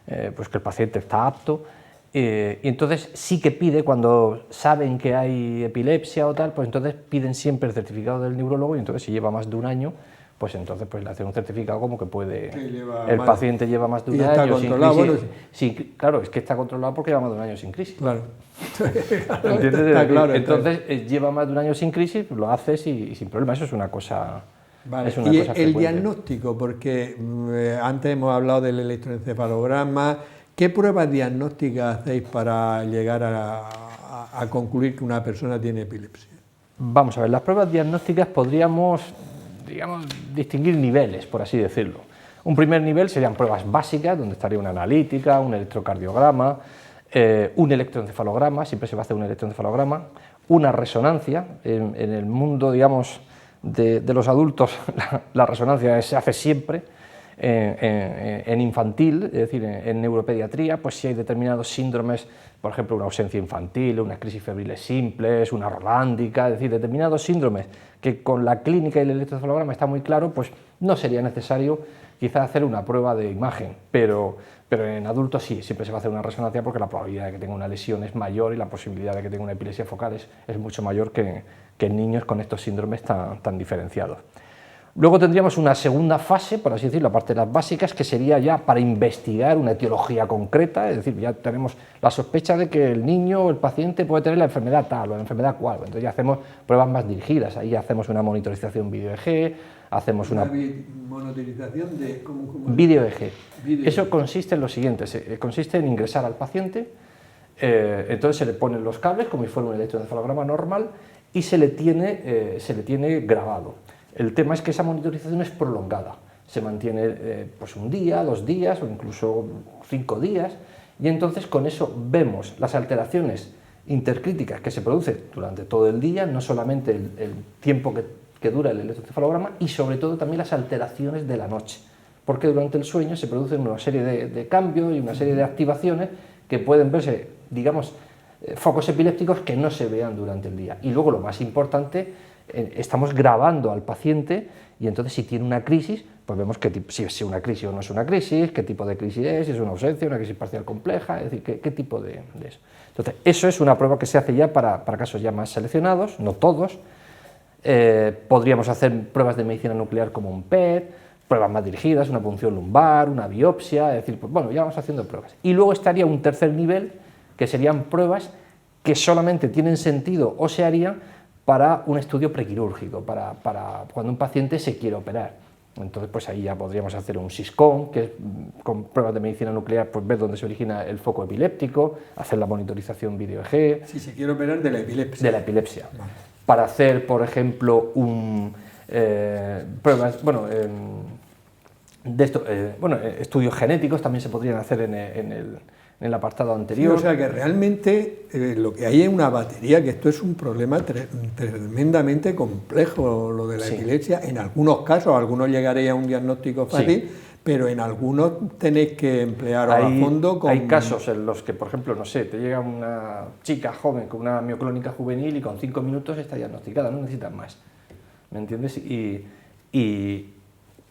el paciente está apto, y entonces sí que pide, cuando saben que hay epilepsia o tal, pues entonces piden siempre el certificado del neurólogo, y entonces si lleva más de un año, pues entonces pues le hacen un certificado como que puede... El paciente lleva más de un año está controlado, sin crisis. Bueno, sí, claro, es que está controlado porque lleva más de un año sin crisis. Claro. ¿Entiendes? Está claro, entonces lleva más de un año sin crisis, lo haces y sin problema, eso es una cosa... Vale. Es una y cosa el frecuente. diagnóstico, porque antes hemos hablado del electroencefalograma, ¿qué pruebas diagnósticas hacéis para llegar a concluir que una persona tiene epilepsia? Vamos a ver, las pruebas diagnósticas podríamos, digamos, distinguir niveles, por así decirlo. Un primer nivel serían pruebas básicas, donde estaría una analítica, un electrocardiograma, un electroencefalograma, siempre se va a hacer un electroencefalograma, una resonancia. En el mundo, digamos, de los adultos, la resonancia se hace siempre. En infantil, es decir, en neuropediatría, pues si hay determinados síndromes, por ejemplo, una ausencia infantil, unas crisis febriles simples, una rolándica, es decir, determinados síndromes que con la clínica y el electroencefalograma está muy claro, pues no sería necesario quizá hacer una prueba de imagen, pero en adultos sí, siempre se va a hacer una resonancia porque la probabilidad de que tenga una lesión es mayor y la posibilidad de que tenga una epilepsia focal es mucho mayor que en niños con estos síndromes tan diferenciados. Luego tendríamos una segunda fase, por así decirlo, la parte de las básicas, que sería ya para investigar una etiología concreta, es decir, ya tenemos la sospecha de que el niño o el paciente puede tener la enfermedad tal o la enfermedad cual, entonces ya hacemos pruebas más dirigidas, ahí ya hacemos una monitorización video-EEG, hacemos una monitorización de... video-EEG. Eso consiste en lo siguiente, consiste en ingresar al paciente, entonces se le ponen los cables como si fuera un electroencefalograma normal y se le tiene grabado. El tema es que esa monitorización es prolongada, se mantiene pues un día, 2 días o incluso 5 días, y entonces con eso vemos las alteraciones intercríticas que se producen durante todo el día, no solamente el tiempo que dura el electroencefalograma, y sobre todo también las alteraciones de la noche, porque durante el sueño se producen una serie de cambios y una serie de activaciones que pueden verse, digamos, focos epilépticos que no se vean durante el día. Y luego lo más importante, estamos grabando al paciente y entonces si tiene una crisis, pues vemos si es una crisis o no es una crisis, qué tipo de crisis es, si es una ausencia, una crisis parcial compleja, es decir, qué tipo de eso. Entonces, eso es una prueba que se hace ya para casos ya más seleccionados, no todos. Podríamos hacer pruebas de medicina nuclear como un PET, pruebas más dirigidas, una punción lumbar, una biopsia, es decir, pues bueno, ya vamos haciendo pruebas. Y luego estaría un tercer nivel, que serían pruebas que solamente tienen sentido o se harían para un estudio prequirúrgico, para cuando un paciente se quiere operar. Entonces, pues ahí ya podríamos hacer un SISCON, que es, con pruebas de medicina nuclear, pues ver dónde se origina el foco epiléptico, hacer la monitorización video-EEG. Si se quiere operar de la epilepsia. De la epilepsia. Vale. Para hacer, por ejemplo, pruebas, estudios genéticos también se podrían hacer en el apartado anterior. Sí, o sea que realmente lo que hay es una batería, que esto es un problema tremendamente complejo, lo de la epilepsia. En algunos casos, algunos llegaréis a un diagnóstico fácil, pero en algunos tenéis que emplear a fondo con... Hay casos en los que, por ejemplo, no sé, te llega una chica joven con una mioclónica juvenil y con 5 minutos está diagnosticada, no necesitan más, ¿me entiendes?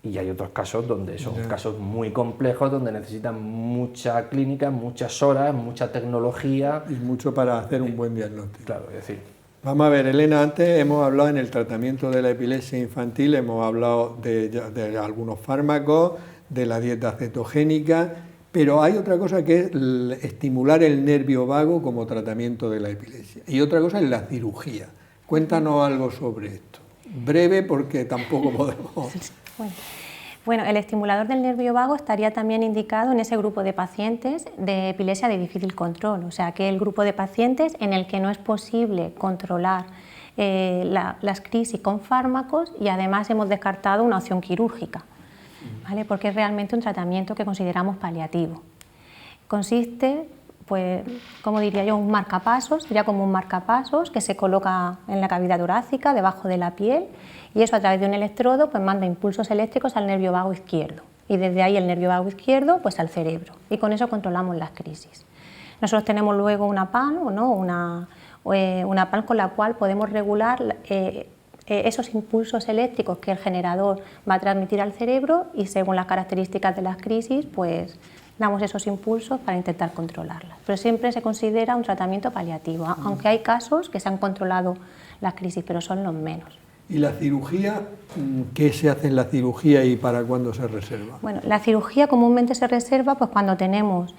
Y hay otros casos donde son casos muy complejos, donde necesitan mucha clínica, muchas horas, mucha tecnología. Y mucho para hacer un buen diagnóstico. Claro, es decir. Vamos a ver, Elena, antes hemos hablado en el tratamiento de la epilepsia infantil, hemos hablado de algunos fármacos, de la dieta cetogénica, pero hay otra cosa que es estimular el nervio vago como tratamiento de la epilepsia. Y otra cosa es la cirugía. Cuéntanos algo sobre esto. Breve, porque tampoco podemos... Bueno, Bueno, el estimulador del nervio vago estaría también indicado en ese grupo de pacientes de epilepsia de difícil control, o sea, que el grupo de pacientes en el que no es posible controlar las crisis con fármacos y además hemos descartado una opción quirúrgica, ¿vale? Porque es realmente un tratamiento que consideramos paliativo. Consiste, pues, como diría yo, un marcapasos, sería como un marcapasos que se coloca en la cavidad torácica, debajo de la piel, y eso a través de un electrodo pues manda impulsos eléctricos al nervio vago izquierdo, y desde ahí el nervio vago izquierdo pues al cerebro, y con eso controlamos las crisis. Nosotros tenemos luego una PAN, ¿no? una PAN con la cual podemos regular esos impulsos eléctricos que el generador va a transmitir al cerebro, y según las características de las crisis pues damos esos impulsos para intentar controlarlas. Pero siempre se considera un tratamiento paliativo, aunque hay casos que se han controlado las crisis, pero son los menos. ¿Y la cirugía? ¿Qué se hace en la cirugía y para cuándo se reserva? Bueno, la cirugía comúnmente se reserva pues cuando tenemos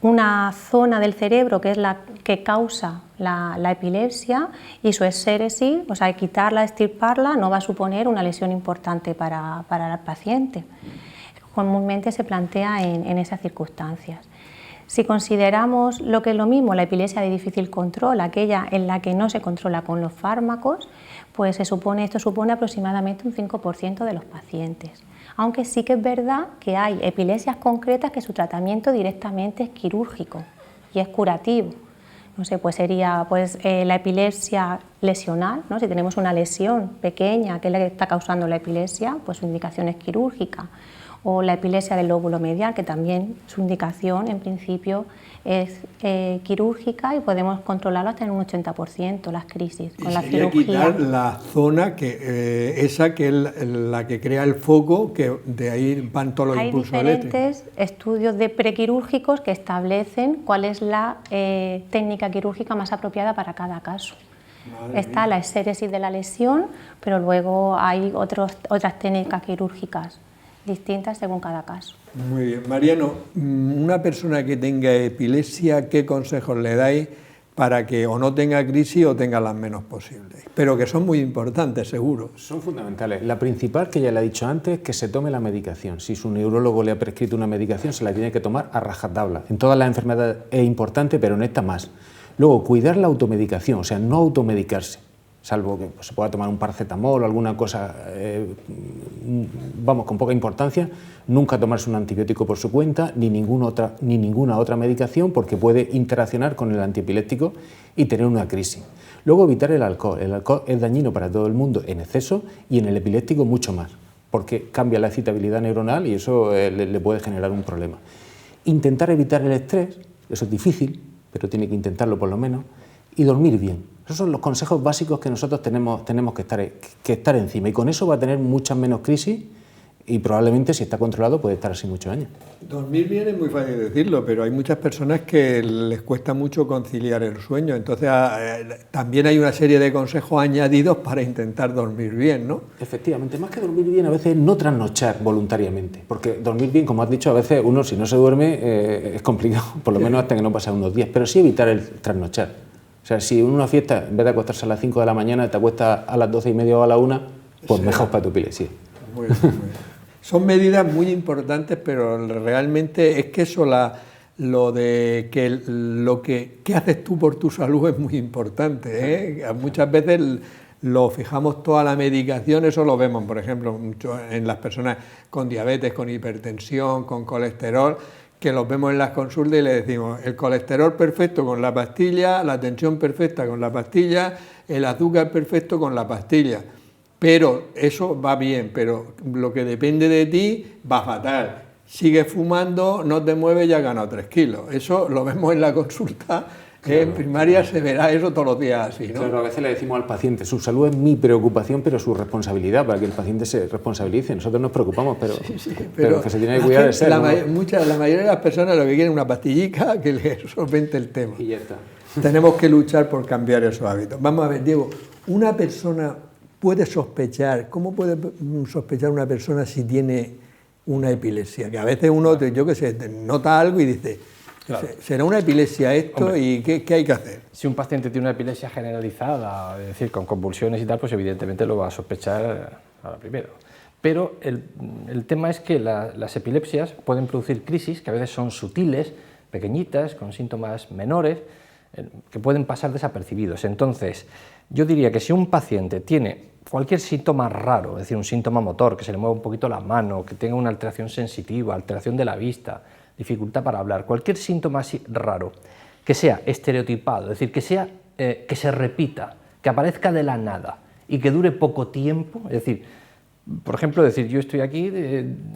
una zona del cerebro que es la que causa la epilepsia, y su exéresis, o sea, quitarla, extirparla, no va a suponer una lesión importante para el paciente. Comúnmente se plantea en esas circunstancias. Si consideramos lo que es lo mismo, la epilepsia de difícil control, aquella en la que no se controla con los fármacos, pues esto supone aproximadamente un 5% de los pacientes. Aunque sí que es verdad que hay epilepsias concretas que su tratamiento directamente es quirúrgico y es curativo. No sé, pues sería la epilepsia lesional, ¿no? Si tenemos una lesión pequeña que es la que está causando la epilepsia, pues su indicación es quirúrgica. O la epilepsia del lóbulo medial, que también su indicación en principio es quirúrgica, y podemos controlarlo hasta en un 80% las crisis con la cirugía. Quitar la zona esa que es la que crea el foco, que de ahí van todos los impulsos eléctricos. Hay diferentes estudios de prequirúrgicos que establecen cuál es la técnica quirúrgica más apropiada para cada caso. Está la exéresis de la lesión, pero luego hay otras técnicas quirúrgicas distintas según cada caso. Muy bien. Mariano, una persona que tenga epilepsia, ¿qué consejos le dais para que o no tenga crisis o tenga las menos posibles? Pero que son muy importantes, seguro. Son fundamentales. La principal, que ya le he dicho antes, que se tome la medicación. Si su neurólogo le ha prescrito una medicación, se la tiene que tomar a rajatabla. En todas las enfermedades es importante, pero en esta más. Luego, cuidar la automedicación, o sea, no automedicarse, salvo que se pueda tomar un paracetamol o alguna cosa, con poca importancia. Nunca tomarse un antibiótico por su cuenta, ni ninguna otra medicación, porque puede interaccionar con el antiepiléptico y tener una crisis. Luego, evitar el alcohol. El alcohol es dañino para todo el mundo en exceso, y en el epiléptico mucho más, porque cambia la excitabilidad neuronal y eso le puede generar un problema. Intentar evitar el estrés, eso es difícil, pero tiene que intentarlo por lo menos, y dormir bien. Esos son los consejos básicos que nosotros tenemos que estar encima, y con eso va a tener muchas menos crisis, y probablemente, si está controlado, puede estar así muchos años. Dormir bien es muy fácil decirlo, pero hay muchas personas que les cuesta mucho conciliar el sueño, entonces también hay una serie de consejos añadidos para intentar dormir bien, ¿no? Efectivamente, más que dormir bien, a veces no trasnochar voluntariamente, porque dormir bien, como has dicho, a veces uno, si no se duerme, es complicado, por lo menos hasta que no pasen unos días, pero sí evitar el trasnochar. O sea, si en una fiesta, en vez de acostarse a las 5 de la mañana, te acuestas a las 12:30 o a la 1, pues sí, mejor para tu epilepsia. Muy bien, muy bien. Son medidas muy importantes, pero realmente es que eso, lo que haces tú por tu salud es muy importante, ¿eh? Muchas veces lo fijamos toda la medicación, eso lo vemos, por ejemplo, mucho en las personas con diabetes, con hipertensión, con colesterol, que los vemos en las consultas y le decimos el colesterol perfecto con la pastilla, la tensión perfecta con la pastilla, el azúcar perfecto con la pastilla. Pero eso va bien, pero lo que depende de ti va fatal. Sigues fumando, no te mueves, ya has ganado 3 kilos. Eso lo vemos en la consulta. Claro, en primaria se verá eso todos los días así, ¿no? Claro, a veces le decimos al paciente, su salud es mi preocupación, pero su responsabilidad, para que el paciente se responsabilice. Nosotros nos preocupamos, pero que se tiene que cuidar de ser. La mayoría de las personas lo que quieren es una pastillica que les solvente el tema. Y ya está. Tenemos que luchar por cambiar esos hábitos. Vamos a ver, Diego, una persona puede sospechar, ¿cómo puede sospechar una persona si tiene una epilepsia? Que a veces uno, yo qué sé, nota algo y dice, claro, ¿será una epilepsia esto? Hombre, ¿y qué hay que hacer? Si un paciente tiene una epilepsia generalizada, es decir, con convulsiones y tal, pues evidentemente lo va a sospechar a la primera. pero el tema es que las epilepsias pueden producir crisis que a veces son sutiles, pequeñitas, con síntomas menores, que pueden pasar desapercibidos. Entonces, yo diría que si un paciente tiene cualquier síntoma raro, es decir, un síntoma motor, que se le mueva un poquito la mano, que tenga una alteración sensitiva, alteración de la vista, dificultad para hablar, cualquier síntoma así raro, que sea estereotipado, es decir, que se repita, que aparezca de la nada y que dure poco tiempo, es decir, por ejemplo, yo estoy aquí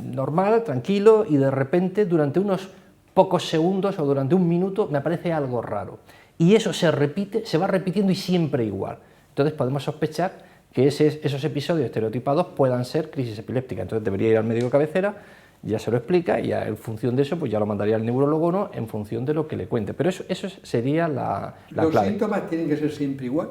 normal, tranquilo, y de repente durante unos pocos segundos o durante un minuto me aparece algo raro. Y eso se repite, se va repitiendo y siempre igual. Entonces podemos sospechar que esos episodios estereotipados puedan ser crisis epiléptica. Entonces debería ir al médico cabecera, ya se lo explica y en función de eso pues ya lo mandaría al neurólogo, ¿no?, en función de lo que le cuente. Pero eso sería la clave. ¿Los síntomas tienen que ser siempre igual?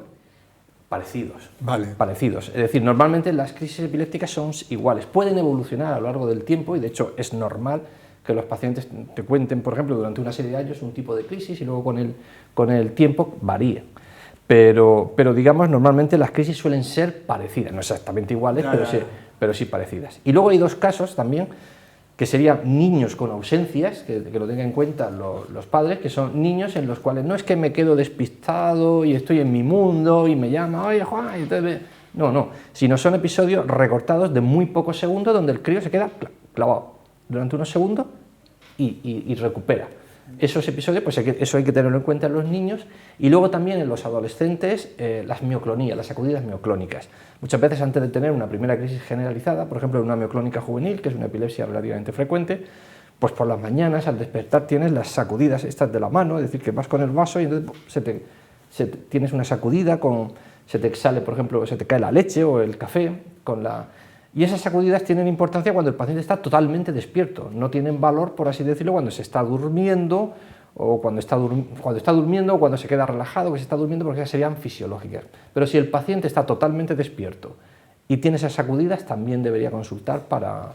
Parecidos. Vale. Parecidos. Es decir, normalmente las crisis epilépticas son iguales. Pueden evolucionar a lo largo del tiempo y de hecho es normal que los pacientes te cuenten, por ejemplo, durante una serie de años un tipo de crisis y luego con el tiempo varíe. Pero digamos, normalmente las crisis suelen ser parecidas, no exactamente iguales, pero sí parecidas. Y luego hay dos casos también, que serían niños con ausencias, que lo tengan en cuenta los padres, que son niños en los cuales no es que me quedo despistado y estoy en mi mundo y me llama, oye Juan, y entonces... No, sino son episodios recortados de muy pocos segundos donde el crío se queda clavado durante unos segundos y recupera. Esos episodios, pues eso hay que tenerlo en cuenta en los niños, y luego también en los adolescentes las mioclonías, las sacudidas mioclónicas. Muchas veces antes de tener una primera crisis generalizada, por ejemplo una mioclónica juvenil, que es una epilepsia relativamente frecuente, pues por las mañanas al despertar tienes las sacudidas estas de la mano, es decir, que vas con el vaso y entonces tienes una sacudida, se te sale, por ejemplo, se te cae la leche o el café y esas sacudidas tienen importancia cuando el paciente está totalmente despierto, no tienen valor, por así decirlo, cuando se está durmiendo o cuando está durmiendo o cuando se queda relajado, que se está durmiendo, porque esas serían fisiológicas. Pero si el paciente está totalmente despierto y tiene esas sacudidas, también debería consultar para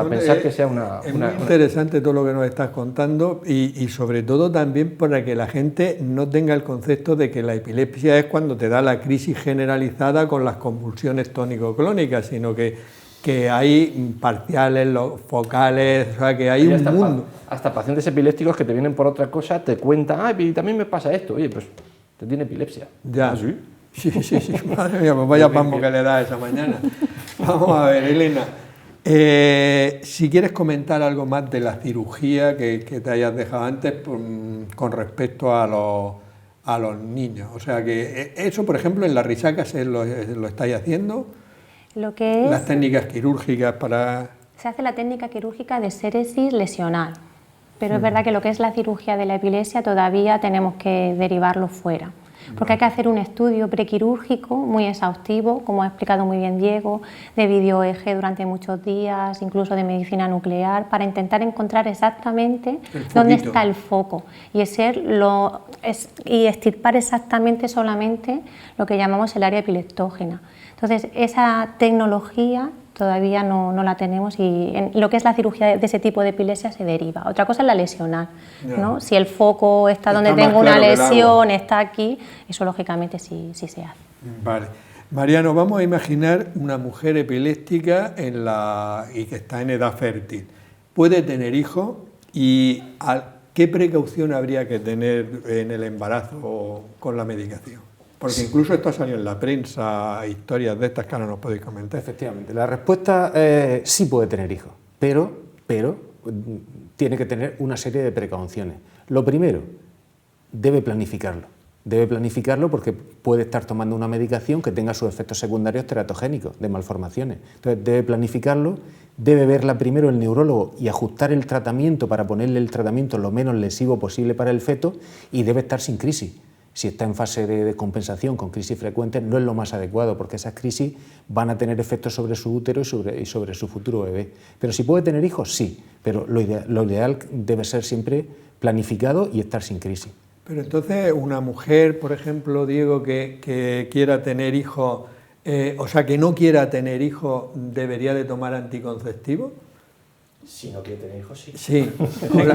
pensar que sea una... Es muy interesante todo lo que nos estás contando y sobre todo también para que la gente no tenga el concepto de que la epilepsia es cuando te da la crisis generalizada con las convulsiones tónico-clónicas, sino que hay parciales, focales, o sea que hay un mundo. Hasta pacientes epilépticos que te vienen por otra cosa te cuentan, ay, también me pasa esto, oye, pues te tiene epilepsia. Ya. ¿Ah, sí? Sí, madre mía, pues vaya pambo que le da esa mañana. Vamos a ver, Elena. Si quieres comentar algo más de la cirugía que te hayas dejado antes con respecto a los niños, o sea que eso, por ejemplo, en la risaca lo estáis haciendo, lo que es, las técnicas quirúrgicas para... Se hace la técnica quirúrgica de séresis lesional, pero es verdad que lo que es la cirugía de la epilepsia todavía tenemos que derivarlo fuera. Porque hay que hacer un estudio prequirúrgico muy exhaustivo, como ha explicado muy bien Diego, de video-EEG durante muchos días, incluso de medicina nuclear, para intentar encontrar exactamente dónde está el foco y extirpar exactamente solamente lo que llamamos el área epileptógena. Entonces, esa tecnología todavía no la tenemos y en lo que es la cirugía de ese tipo de epilepsia se deriva. Otra cosa es la lesional, ¿no? Si el foco está donde tengo una lesión, está aquí, eso lógicamente sí se hace. Vale. Mariano, vamos a imaginar una mujer epiléptica y que está en edad fértil. Puede tener hijos y ¿qué precaución habría que tener en el embarazo con la medicación? Porque incluso esto ha salido en la prensa, historias de estas que ahora nos podéis comentar. Efectivamente, la respuesta sí puede tener hijos, pero tiene que tener una serie de precauciones. Lo primero, debe planificarlo porque puede estar tomando una medicación que tenga sus efectos secundarios teratogénicos, de malformaciones. Entonces debe planificarlo, debe verla primero el neurólogo y ajustar el tratamiento para ponerle el tratamiento lo menos lesivo posible para el feto y debe estar sin crisis. Si está en fase de descompensación con crisis frecuentes, no es lo más adecuado, porque esas crisis van a tener efectos sobre su útero y sobre su futuro bebé. Pero si puede tener hijos, sí, pero lo ideal debe ser siempre planificado y estar sin crisis. Pero entonces, una mujer, por ejemplo, Diego, que quiera tener hijos, o sea, que no quiera tener hijos, ¿debería de tomar anticonceptivos? Si no quiere tener hijos, sí. Sí, pero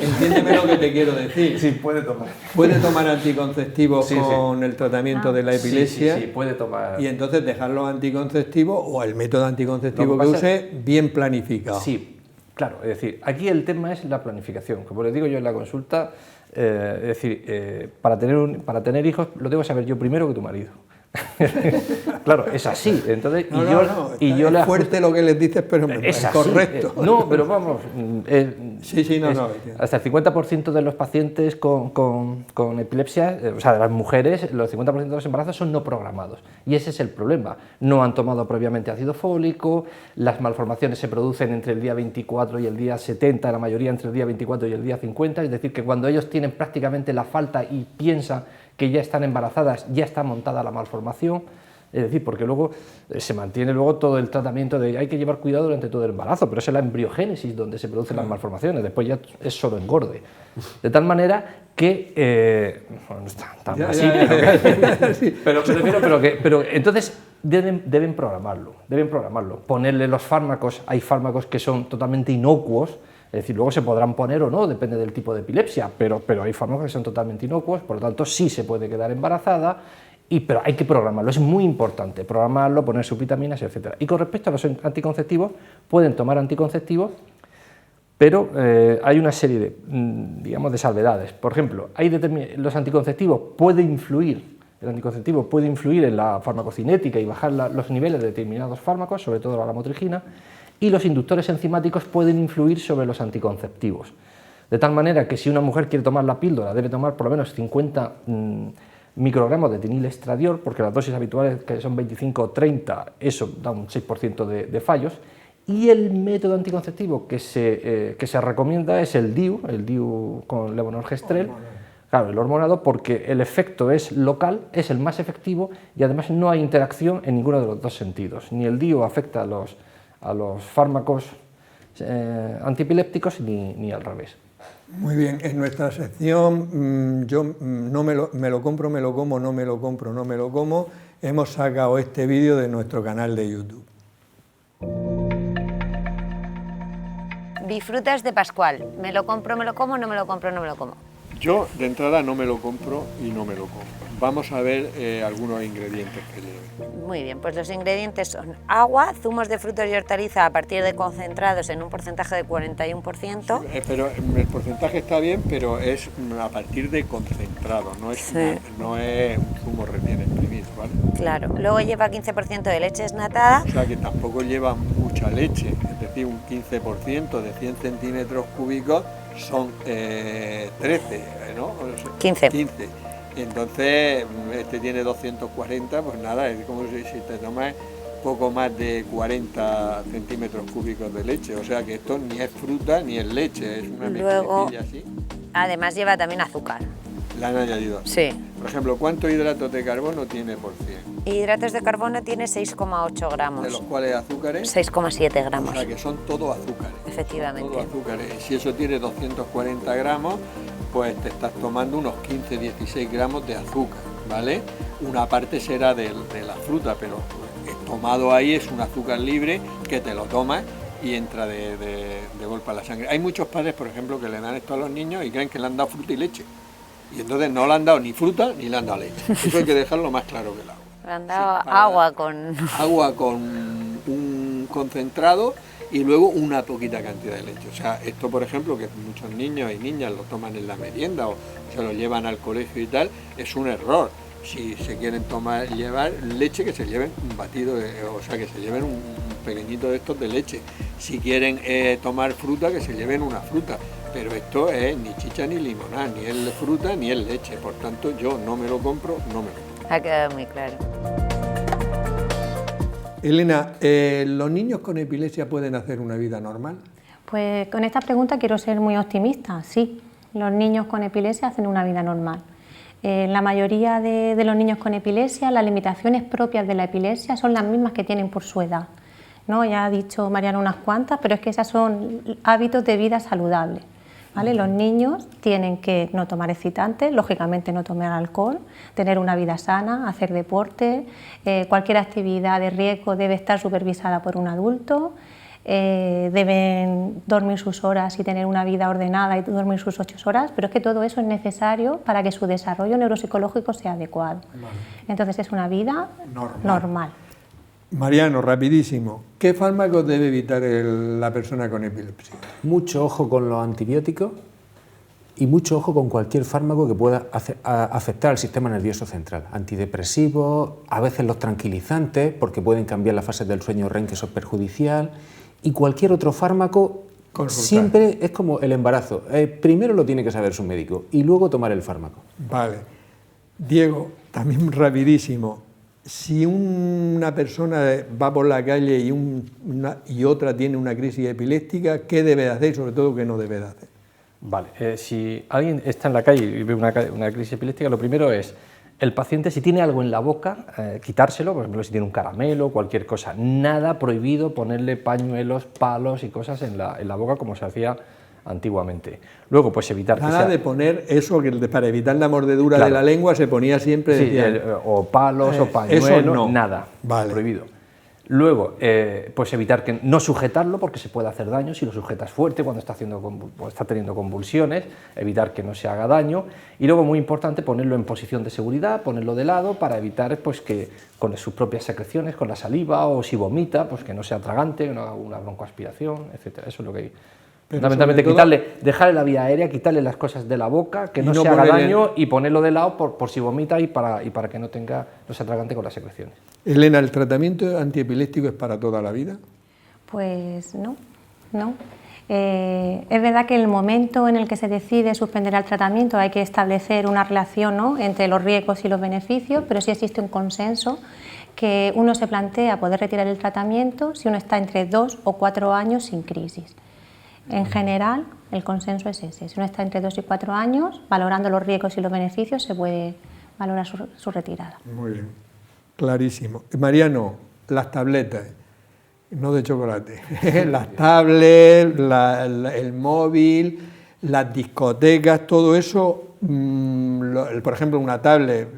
entiéndeme lo que te quiero decir. Sí, puede tomar. Puede tomar anticonceptivos con el tratamiento de la epilepsia. Sí, puede tomar. Y entonces dejar los anticonceptivos o el método anticonceptivo que use bien planificado. Sí, claro, es decir, aquí el tema es la planificación. Como les digo yo en la consulta, es decir, para tener hijos lo tengo que saber yo primero que tu marido. Claro, es así. Entonces, es fuerte lo que les dices, pero es correcto. No, pero vamos, hasta el 50% de los pacientes con epilepsia, o sea, de las mujeres, los 50% de los embarazos son no programados. Y ese es el problema. No han tomado previamente ácido fólico, las malformaciones se producen entre el día 24 y el día 70, la mayoría entre el día 24 y el día 50, es decir, que cuando ellos tienen prácticamente la falta y piensan que ya están embarazadas, ya está montada la malformación, es decir, porque luego se mantiene luego todo el tratamiento de hay que llevar cuidado durante todo el embarazo, pero es en la embriogénesis donde se producen las malformaciones, después ya es solo engorde. De tal manera que, no está tan así, pero entonces deben programarlo, ponerle los fármacos, hay fármacos que son totalmente inocuos, es decir, luego se podrán poner o no, depende del tipo de epilepsia, pero hay fármacos que son totalmente inocuos, por lo tanto sí se puede quedar embarazada, pero hay que programarlo, es muy importante, programarlo, poner sus vitaminas, etc. Y con respecto a los anticonceptivos, pueden tomar anticonceptivos, pero hay una serie de, digamos, de salvedades. Por ejemplo, los anticonceptivos pueden influir, en la farmacocinética y bajar los niveles de determinados fármacos, sobre todo la lamotrigina, y los inductores enzimáticos pueden influir sobre los anticonceptivos. De tal manera que si una mujer quiere tomar la píldora, debe tomar por lo menos 50 microgramos de etinilestradiol, porque las dosis habituales que son 25 o 30, eso da un 6% de fallos, y el método anticonceptivo que se recomienda es el DIU con levonorgestrel, claro, el hormonado, porque el efecto es local, es el más efectivo y además no hay interacción en ninguno de los dos sentidos, ni el DIU afecta a los fármacos antiepilépticos ni al revés. Muy bien, en nuestra sección yo no me lo compro, me lo como, no me lo compro, no me lo como, hemos sacado este vídeo de nuestro canal de YouTube. Bifrutas de Pascual, me lo compro, me lo como, no me lo compro, no me lo como. Yo de entrada no me lo compro y no me lo como. Vamos a ver algunos ingredientes que lleve. Muy bien, pues los ingredientes son agua, zumos de frutos y hortalizas a partir de concentrados en un porcentaje de 41%. Pero el porcentaje está bien, pero es a partir de concentrado, no es un zumo recién exprimido, ¿vale? Claro, luego lleva 15% de leche desnatada. O sea que tampoco lleva mucha leche, es decir, un 15% de 100 centímetros cúbicos son 13, ¿no? 15. Entonces, este tiene 240, pues nada, es como si te tomas poco más de 40 centímetros cúbicos de leche, o sea que esto ni es fruta ni es leche, es una mezcla así. Además lleva también azúcar. ¿La han añadido? Sí. Por ejemplo, ¿cuántos hidratos de carbono tiene por 100? Hidratos de carbono tiene 6,8 gramos. ¿De los cuales azúcares? 6,7 gramos. O sea que son todos azúcares. Efectivamente. Todos azúcares. Y si eso tiene 240 gramos, pues te estás tomando unos 15-16 gramos de azúcar, ¿vale? Una parte será de la fruta, pero tomado ahí es un azúcar libre que te lo tomas y entra de golpe a la sangre. Hay muchos padres, por ejemplo, que le dan esto a los niños y creen que le han dado fruta y leche. Y entonces no le han dado ni fruta ni le han dado leche. Eso hay que dejarlo más claro que el agua. Le han dado agua con un concentrado y luego una poquita cantidad de leche. O sea, esto por ejemplo, que muchos niños y niñas lo toman en la merienda o se lo llevan al colegio y tal, es un error. Si se quieren llevar leche, que se lleven un batido, o sea, que se lleven un pequeñito de estos de leche. Si quieren tomar fruta, que se lleven una fruta. Pero esto es ni chicha ni limonada, ni es fruta ni es leche. Por tanto, yo no me lo compro, no me lo compro. Ha quedado muy claro. Elena, ¿los niños con epilepsia pueden hacer una vida normal? Pues con esta pregunta quiero ser muy optimista. Sí, los niños con epilepsia hacen una vida normal. La mayoría de los niños con epilepsia, las limitaciones propias de la epilepsia son las mismas que tienen por su edad, ¿no? Ya ha dicho Mariana unas cuantas, pero es que esas son hábitos de vida saludables, ¿vale? Los niños tienen que no tomar excitantes, lógicamente no tomar alcohol, tener una vida sana, hacer deporte, cualquier actividad de riesgo debe estar supervisada por un adulto, deben dormir sus horas y tener una vida ordenada y dormir sus 8 horas, pero es que todo eso es necesario para que su desarrollo neuropsicológico sea adecuado. Vale. Entonces es una vida normal. Mariano, rapidísimo, ¿qué fármacos debe evitar la persona con epilepsia? Mucho ojo con los antibióticos y mucho ojo con cualquier fármaco que pueda afectar al sistema nervioso central. Antidepresivos, a veces los tranquilizantes, porque pueden cambiar las fases del sueño REM, que eso es perjudicial, y cualquier otro fármaco. Siempre es como el embarazo. Primero lo tiene que saber su médico y luego tomar el fármaco. Vale. Diego, también rapidísimo. Si una persona va por la calle y otra tiene una crisis epiléptica, ¿qué debe de hacer y sobre todo qué no debe de hacer? Vale, si alguien está en la calle y ve una crisis epiléptica, lo primero es, el paciente si tiene algo en la boca, quitárselo, por ejemplo si tiene un caramelo, cualquier cosa, nada prohibido ponerle pañuelos, palos y cosas en la boca como se hacía antiguamente. Luego, pues evitar nada de poner eso, que para evitar la mordedura de la lengua se ponía siempre... Sí, o palos o pañuelos, nada, prohibido. Luego, pues evitar que no sujetarlo porque se puede hacer daño si lo sujetas fuerte cuando está teniendo convulsiones, evitar que no se haga daño. Y luego, muy importante, ponerlo en posición de seguridad, ponerlo de lado para evitar pues, que con sus propias secreciones, con la saliva o si vomita, pues que no sea tragante, que no haga una broncoaspiración, etc. Eso es lo que hay. Fundamentalmente dejarle la vía aérea, quitarle las cosas de la boca, que no se haga daño y ponerlo de lado por si vomita y para que no sea tragante con las secreciones. Elena, ¿el tratamiento antiepiléptico es para toda la vida? Pues no. Es verdad que en el momento en el que se decide suspender el tratamiento hay que establecer una relación, ¿no?, entre los riesgos y los beneficios, pero sí existe un consenso que uno se plantea poder retirar el tratamiento si uno está entre 2 o 4 años sin crisis. En general, el consenso es ese. Si uno está entre 2 y 4 años, valorando los riesgos y los beneficios, se puede valorar su retirada. Muy bien, clarísimo. Mariano, las tabletas, no de chocolate, las tablets, el móvil, las discotecas, todo eso, por ejemplo, una tablet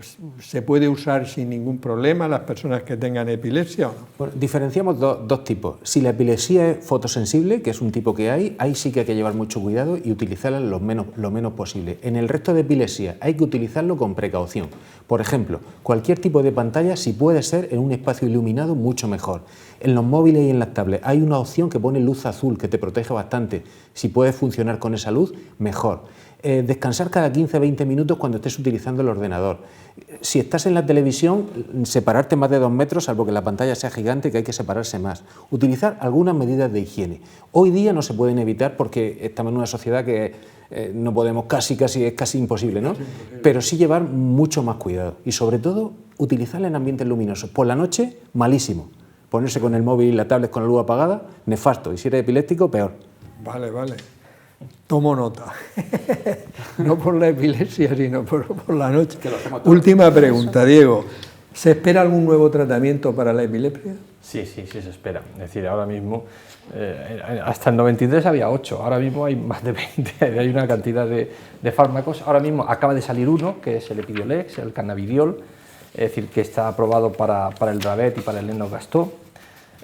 se puede usar sin ningún problema las personas que tengan epilepsia, ¿o no? Bueno, diferenciamos dos tipos. Si la epilepsia es fotosensible, que es un tipo que hay, ahí sí que hay que llevar mucho cuidado y utilizarla lo menos posible. En el resto de epilepsia hay que utilizarlo con precaución. Por ejemplo, cualquier tipo de pantalla, si puede ser en un espacio iluminado, mucho mejor. En los móviles y en las tablets hay una opción que pone luz azul, que te protege bastante. Si puedes funcionar con esa luz, mejor. Descansar cada 15-20 minutos cuando estés utilizando el ordenador. Si estás en la televisión, separarte más de 2 metros, salvo que la pantalla sea gigante, que hay que separarse más. Utilizar algunas medidas de higiene. Hoy día no se pueden evitar porque estamos en una sociedad que no podemos, es casi imposible, ¿no? Pero sí llevar mucho más cuidado y sobre todo utilizarla en ambientes luminosos. Por la noche, malísimo. Ponerse con el móvil y la tablet con la luz apagada, nefasto. Y si eres epiléptico, peor. Vale. Tomo nota. No por la epilepsia, sino por la noche. Última pregunta, Diego. ¿Se espera algún nuevo tratamiento para la epilepsia? Sí, se espera. Es decir, ahora mismo, hasta el 93 había 8, ahora mismo hay más de 20, hay una cantidad de fármacos. Ahora mismo acaba de salir uno, que es el Epidiolex, el cannabidiol, es decir, que está aprobado para el Dravet y para el Lennox-Gastaut.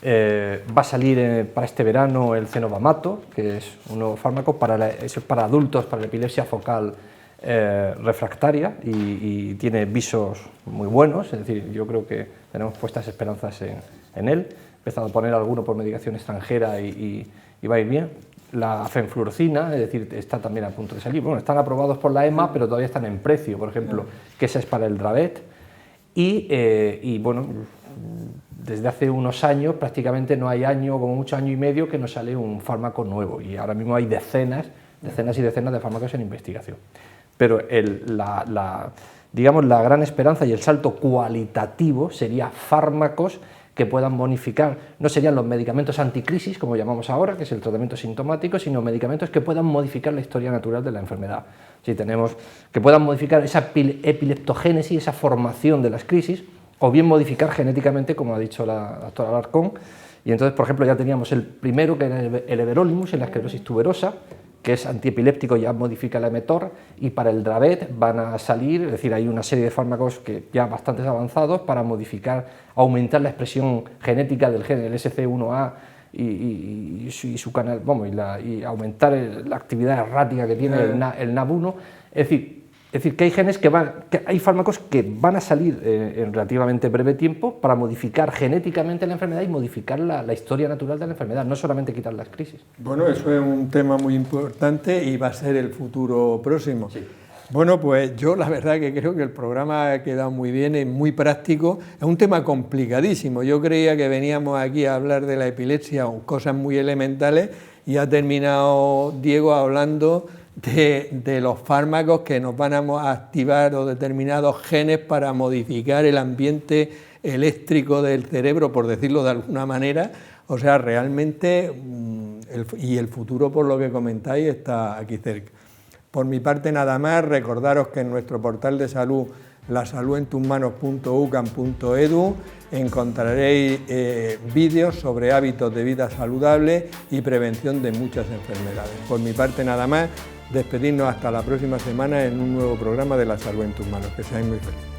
Va a salir para este verano el Cenobamato, que es un nuevo fármaco para adultos, para la epilepsia focal refractaria y tiene visos muy buenos, es decir, yo creo que tenemos puestas esperanzas en él. He empezado a poner alguno por medicación extranjera y va a ir bien. La fenfluorocina, es decir, está también a punto de salir. Bueno, están aprobados por la EMA, pero todavía están en precio, por ejemplo, que esa es para el Dravet. Y bueno, desde hace unos años, prácticamente no hay año, como mucho año y medio, que no sale un fármaco nuevo, y ahora mismo hay decenas y decenas de fármacos en investigación. Pero digamos, la gran esperanza y el salto cualitativo sería fármacos que puedan bonificar, no serían los medicamentos anticrisis, como llamamos ahora, que es el tratamiento sintomático, sino medicamentos que puedan modificar la historia natural de la enfermedad. Si tenemos que puedan modificar esa epileptogénesis, esa formación de las crisis, o bien modificar genéticamente, como ha dicho la doctora Alarcón. Y entonces, por ejemplo, ya teníamos el primero, que era el everolimus, en la esclerosis tuberosa, que es antiepiléptico, ya modifica el mTOR, y para el Dravet van a salir, es decir, hay una serie de fármacos que ya bastante avanzados para modificar, aumentar la expresión genética del gen, el SC1A, y su canal, y aumentar la actividad errática que tiene el NAB1. Es decir, que hay genes que hay fármacos que van a salir en relativamente breve tiempo para modificar genéticamente la enfermedad y modificar la historia natural de la enfermedad, no solamente quitar las crisis. Bueno, eso es un tema muy importante y va a ser el futuro próximo. Sí. Bueno, pues yo la verdad que creo que el programa ha quedado muy bien y muy práctico. Es un tema complicadísimo. Yo creía que veníamos aquí a hablar de la epilepsia o cosas muy elementales y ha terminado Diego hablando de los fármacos que nos van a activar o determinados genes para modificar el ambiente eléctrico del cerebro, por decirlo de alguna manera. O sea, realmente, el futuro, por lo que comentáis, está aquí cerca. Por mi parte nada más, recordaros que en nuestro portal de salud, lasaludentusmanos.ucam.edu, encontraréis vídeos sobre hábitos de vida saludable y prevención de muchas enfermedades. Por mi parte nada más, despedirnos hasta la próxima semana en un nuevo programa de La Salud en tus Manos. Que seáis muy felices.